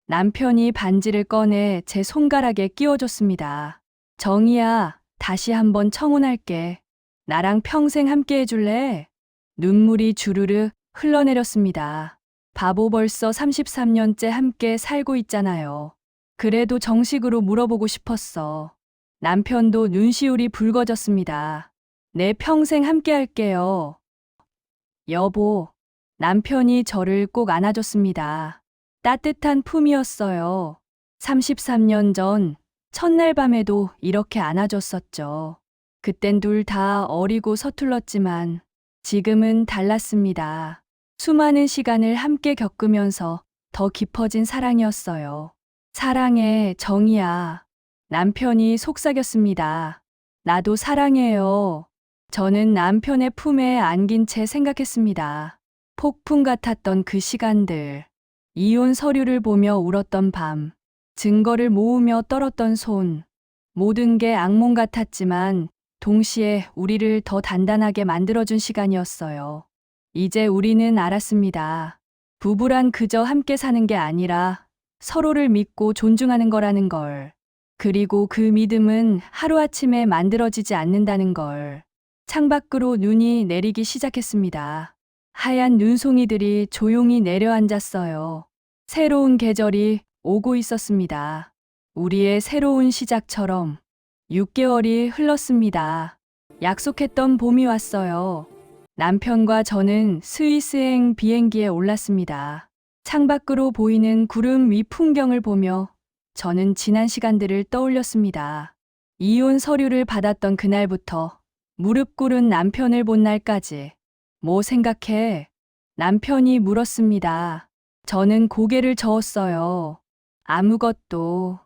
남편이 반지를 꺼내 제 손가락에 끼워줬습니다. 정희야, 다시 한번 청혼할게. 나랑 평생 함께 해줄래? 눈물이 주르르 흘러내렸습니다. 바보, 벌써 33년째 함께 살고 있잖아요. 그래도 정식으로 물어보고 싶었어. 남편도 눈시울이 붉어졌습니다. 내 평생 함께 할게요. 여보, 남편이 저를 꼭 안아줬습니다. 따뜻한 품이었어요. 33년 전 첫날 밤에도 이렇게 안아줬었죠. 그땐 둘 다 어리고 서툴렀지만 지금은 달랐습니다. 수많은 시간을 함께 겪으면서 더 깊어진 사랑이었어요. 사랑해, 정희야. 남편이 속삭였습니다. 나도 사랑해요. 저는 남편의 품에 안긴 채 생각했습니다. 폭풍 같았던 그 시간들. 이혼 서류를 보며 울었던 밤. 증거를 모으며 떨었던 손. 모든 게 악몽 같았지만 동시에 우리를 더 단단하게 만들어준 시간이었어요. 이제 우리는 알았습니다. 부부란 그저 함께 사는 게 아니라 서로를 믿고 존중하는 거라는 걸. 그리고 그 믿음은 하루아침에 만들어지지 않는다는 걸. 창밖으로 눈이 내리기 시작했습니다. 하얀 눈송이들이 조용히 내려앉았어요. 새로운 계절이 오고 있었습니다. 우리의 새로운 시작처럼 6개월이 흘렀습니다. 약속했던 봄이 왔어요. 남편과 저는 스위스행 비행기에 올랐습니다. 창밖으로 보이는 구름 위 풍경을 보며 저는 지난 시간들을 떠올렸습니다. 이혼 서류를 받았던 그날부터 무릎 꿇은 남편을 본 날까지. 뭐 생각해? 남편이 물었습니다. 저는 고개를 저었어요. 아무것도.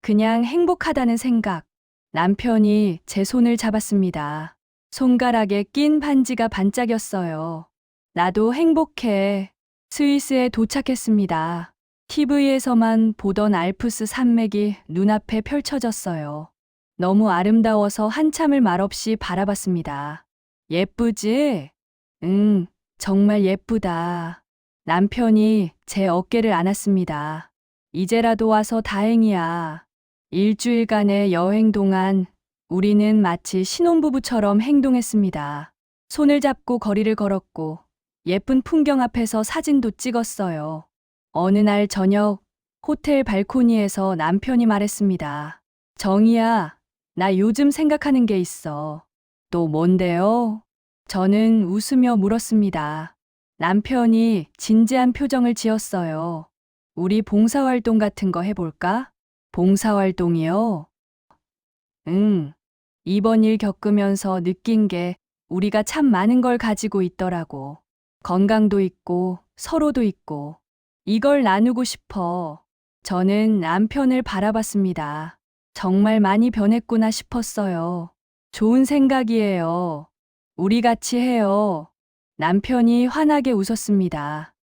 그냥 행복하다는 생각. 남편이 제 손을 잡았습니다. 손가락에 낀 반지가 반짝였어요. 나도 행복해. 스위스에 도착했습니다. TV에서만 보던 알프스 산맥이 눈앞에 펼쳐졌어요. 너무 아름다워서 한참을 말없이 바라봤습니다. 예쁘지? 응, 정말 예쁘다. 남편이 제 어깨를 안았습니다. 이제라도 와서 다행이야. 일주일간의 여행 동안 우리는 마치 신혼부부처럼 행동했습니다. 손을 잡고 거리를 걸었고 예쁜 풍경 앞에서 사진도 찍었어요. 어느 날 저녁 호텔 발코니에서 남편이 말했습니다. 정희야, 나 요즘 생각하는 게 있어. 또 뭔데요? 저는 웃으며 물었습니다. 남편이 진지한 표정을 지었어요. 우리 봉사활동 같은 거 해볼까? 봉사활동이요? 응. 이번 일 겪으면서 느낀 게 우리가 참 많은 걸 가지고 있더라고. 건강도 있고 서로도 있고 이걸 나누고 싶어. 저는 남편을 바라봤습니다. 정말 많이 변했구나 싶었어요. 좋은 생각이에요. 우리 같이 해요. 남편이 환하게 웃었습니다.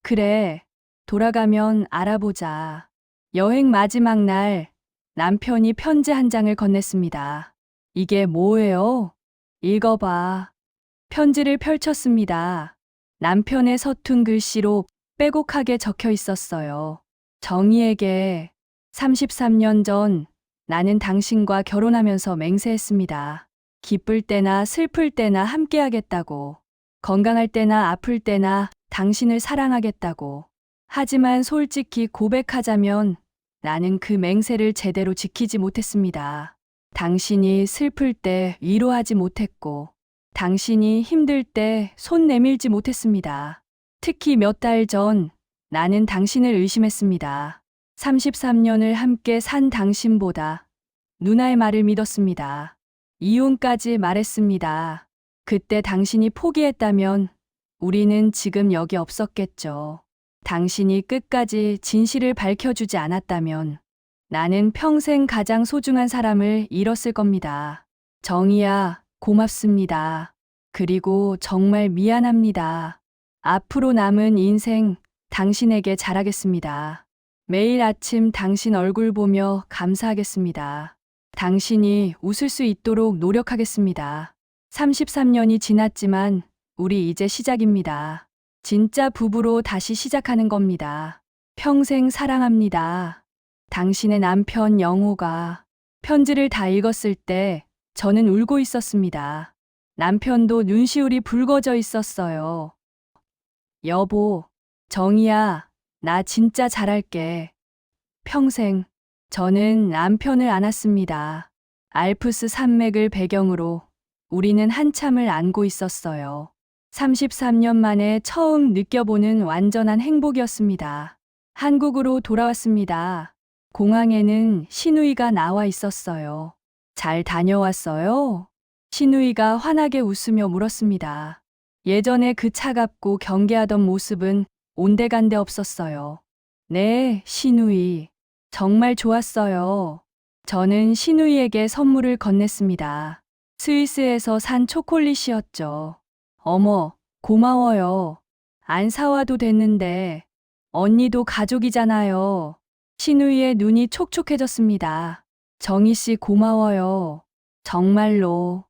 그래, 돌아가면 알아보자. 여행 마지막 날 남편이 편지 한 장을 건넸습니다. 이게 뭐예요? 읽어봐. 편지를 펼쳤습니다. 남편의 서툰 글씨로 빼곡하게 적혀 있었어요. 정희에게 33년 전 나는 당신과 결혼하면서 맹세했습니다. 기쁠 때나 슬플 때나 함께하겠다고. 건강할 때나 아플 때나 당신을 사랑하겠다고. 하지만 솔직히 고백하자면 나는 그 맹세를 제대로 지키지 못했습니다. 당신이 슬플 때 위로하지 못했고, 당신이 힘들 때 손 내밀지 못했습니다. 특히 몇 달 전 나는 당신을 의심했습니다. 33년을 함께 산 당신보다 누나의 말을 믿었습니다. 이혼까지 말했습니다. 그때 당신이 포기했다면 우리는 지금 여기 없었겠죠. 당신이 끝까지 진실을 밝혀주지 않았다면 나는 평생 가장 소중한 사람을 잃었을 겁니다. 정희야, 고맙습니다. 그리고 정말 미안합니다. 앞으로 남은 인생 당신에게 잘하겠습니다. 매일 아침 당신 얼굴 보며 감사하겠습니다. 당신이 웃을 수 있도록 노력하겠습니다. 33년이 지났지만 우리 이제 시작입니다. 진짜 부부로 다시 시작하는 겁니다. 평생 사랑합니다. 당신의 남편 영호가 편지를 다 읽었을 때 저는 울고 있었습니다. 남편도 눈시울이 붉어져 있었어요. 여보, 정희야, 나 진짜 잘할게. 평생. 저는 남편을 안았습니다. 알프스 산맥을 배경으로 우리는 한참을 안고 있었어요. 33년 만에 처음 느껴보는 완전한 행복이었습니다. 한국으로 돌아왔습니다. 공항에는 시누이가 나와 있었어요. 잘 다녀왔어요? 시누이가 환하게 웃으며 물었습니다. 예전에 그 차갑고 경계하던 모습은 온데간데 없었어요. 네, 시누이. 정말 좋았어요. 저는 시누이에게 선물을 건넸습니다. 스위스에서 산 초콜릿이었죠. 어머, 고마워요. 안 사와도 됐는데. 언니도 가족이잖아요. 시누이의 눈이 촉촉해졌습니다. 정희 씨 고마워요. 정말로.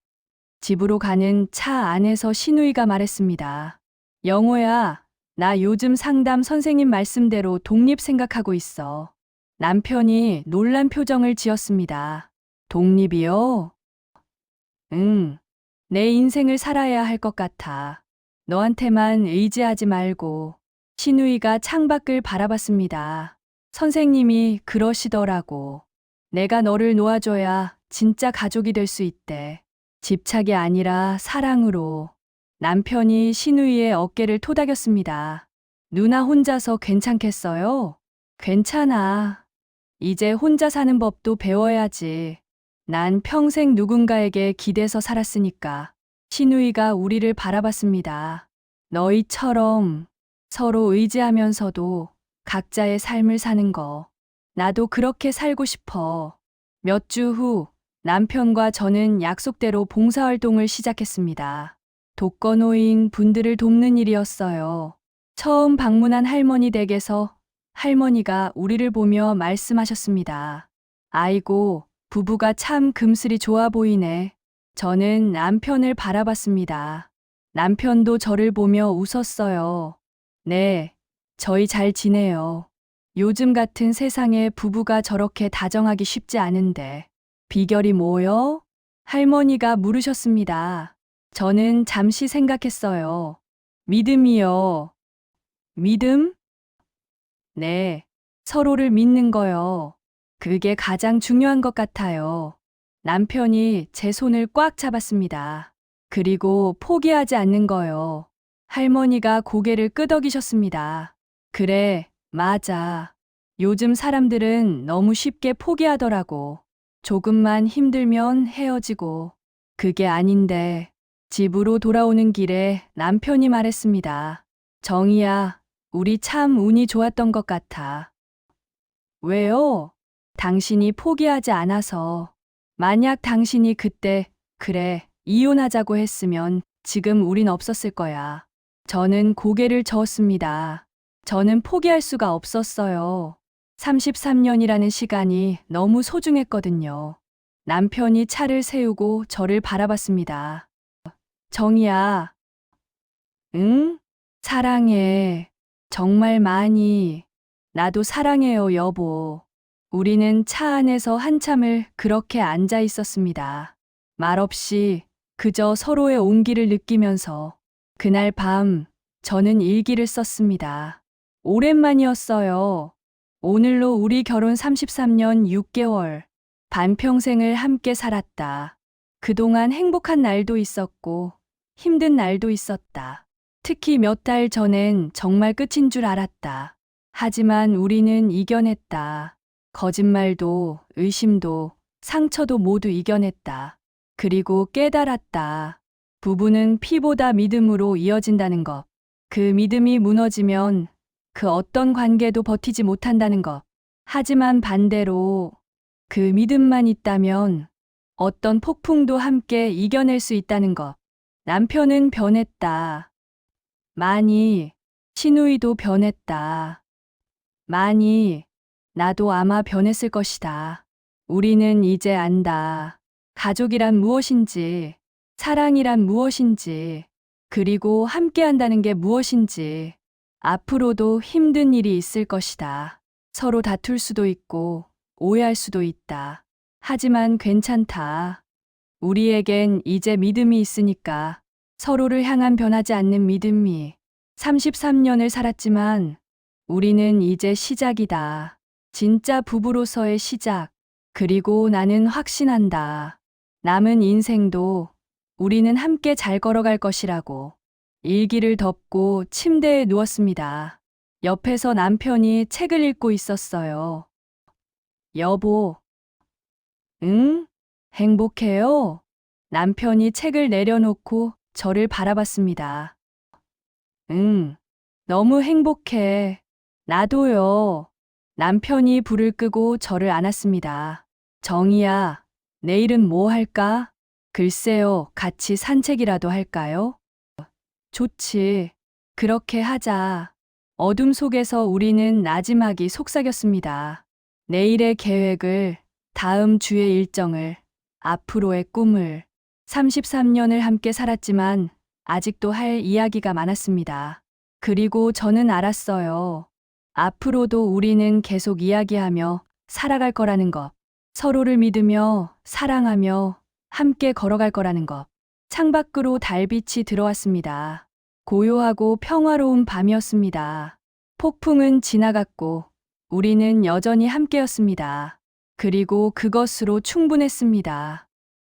집으로 가는 차 안에서 시누이가 말했습니다. 영호야, 나 요즘 상담 선생님 말씀대로 독립 생각하고 있어. 남편이 놀란 표정을 지었습니다. 독립이요? 응. 내 인생을 살아야 할 것 같아. 너한테만 의지하지 말고. 시누이가 창밖을 바라봤습니다. 선생님이 그러시더라고. 내가 너를 놓아줘야 진짜 가족이 될 수 있대. 집착이 아니라 사랑으로. 남편이 시누이의 어깨를 토닥였습니다. 누나 혼자서 괜찮겠어요? 괜찮아. 이제 혼자 사는 법도 배워야지. 난 평생 누군가에게 기대서 살았으니까. 시누이가 우리를 바라봤습니다. 너희처럼 서로 의지하면서도 각자의 삶을 사는 거. 나도 그렇게 살고 싶어. 몇 주 후 남편과 저는 약속대로 봉사활동을 시작했습니다. 독거노인 분들을 돕는 일이었어요. 처음 방문한 할머니 댁에서 할머니가 우리를 보며 말씀하셨습니다. 아이고, 부부가 참 금슬이 좋아 보이네. 저는 남편을 바라봤습니다. 남편도 저를 보며 웃었어요. 네, 저희 잘 지내요. 요즘 같은 세상에 부부가 저렇게 다정하기 쉽지 않은데. 비결이 뭐요? 할머니가 물으셨습니다. 저는 잠시 생각했어요. 믿음이요. 믿음? 네. 서로를 믿는 거요. 그게 가장 중요한 것 같아요. 남편이 제 손을 꽉 잡았습니다. 그리고 포기하지 않는 거요. 할머니가 고개를 끄덕이셨습니다. 그래, 맞아. 요즘 사람들은 너무 쉽게 포기하더라고. 조금만 힘들면 헤어지고. 그게 아닌데. 집으로 돌아오는 길에 남편이 말했습니다. 정희야, 우리 참 운이 좋았던 것 같아. 왜요? 당신이 포기하지 않아서. 만약 당신이 그때, 그래, 이혼하자고 했으면 지금 우린 없었을 거야. 저는 고개를 저었습니다. 저는 포기할 수가 없었어요. 33년이라는 시간이 너무 소중했거든요. 남편이 차를 세우고 저를 바라봤습니다. 정희야, 응? 사랑해. 정말 많이. 나도 사랑해요, 여보. 우리는 차 안에서 한참을 그렇게 앉아 있었습니다. 말없이 그저 서로의 온기를 느끼면서 그날 밤 저는 일기를 썼습니다. 오랜만이었어요. 오늘로 우리 결혼 33년 6개월. 반평생을 함께 살았다. 그동안 행복한 날도 있었고 힘든 날도 있었다. 특히 몇 달 전엔 정말 끝인 줄 알았다. 하지만 우리는 이겨냈다. 거짓말도, 의심도, 상처도 모두 이겨냈다. 그리고 깨달았다. 부부는 피보다 믿음으로 이어진다는 것. 그 믿음이 무너지면 그 어떤 관계도 버티지 못한다는 것. 하지만 반대로 그 믿음만 있다면 어떤 폭풍도 함께 이겨낼 수 있다는 것. 남편은 변했다. 많이. 시누이도 변했다. 많이. 나도 아마 변했을 것이다. 우리는 이제 안다. 가족이란 무엇인지, 사랑이란 무엇인지, 그리고 함께 한다는 게 무엇인지. 앞으로도 힘든 일이 있을 것이다. 서로 다툴 수도 있고, 오해할 수도 있다. 하지만 괜찮다. 우리에겐 이제 믿음이 있으니까. 서로를 향한 변하지 않는 믿음이. 33년을 살았지만 우리는 이제 시작이다. 진짜 부부로서의 시작. 그리고 나는 확신한다. 남은 인생도 우리는 함께 잘 걸어갈 것이라고. 일기를 덮고 침대에 누웠습니다. 옆에서 남편이 책을 읽고 있었어요. 여보. 응? 행복해요? 남편이 책을 내려놓고 저를 바라봤습니다. 응, 너무 행복해. 나도요. 남편이 불을 끄고 저를 안았습니다. 정희야, 내일은 뭐 할까? 글쎄요, 같이 산책이라도 할까요? 좋지. 그렇게 하자. 어둠 속에서 우리는 나지막이 속삭였습니다. 내일의 계획을, 다음 주의 일정을, 앞으로의 꿈을. 33년을 함께 살았지만 아직도 할 이야기가 많았습니다. 그리고 저는 알았어요. 앞으로도 우리는 계속 이야기하며 살아갈 거라는 것. 서로를 믿으며 사랑하며 함께 걸어갈 거라는 것. 창밖으로 달빛이 들어왔습니다. 고요하고 평화로운 밤이었습니다. 폭풍은 지나갔고 우리는 여전히 함께였습니다. 그리고 그것으로 충분했습니다.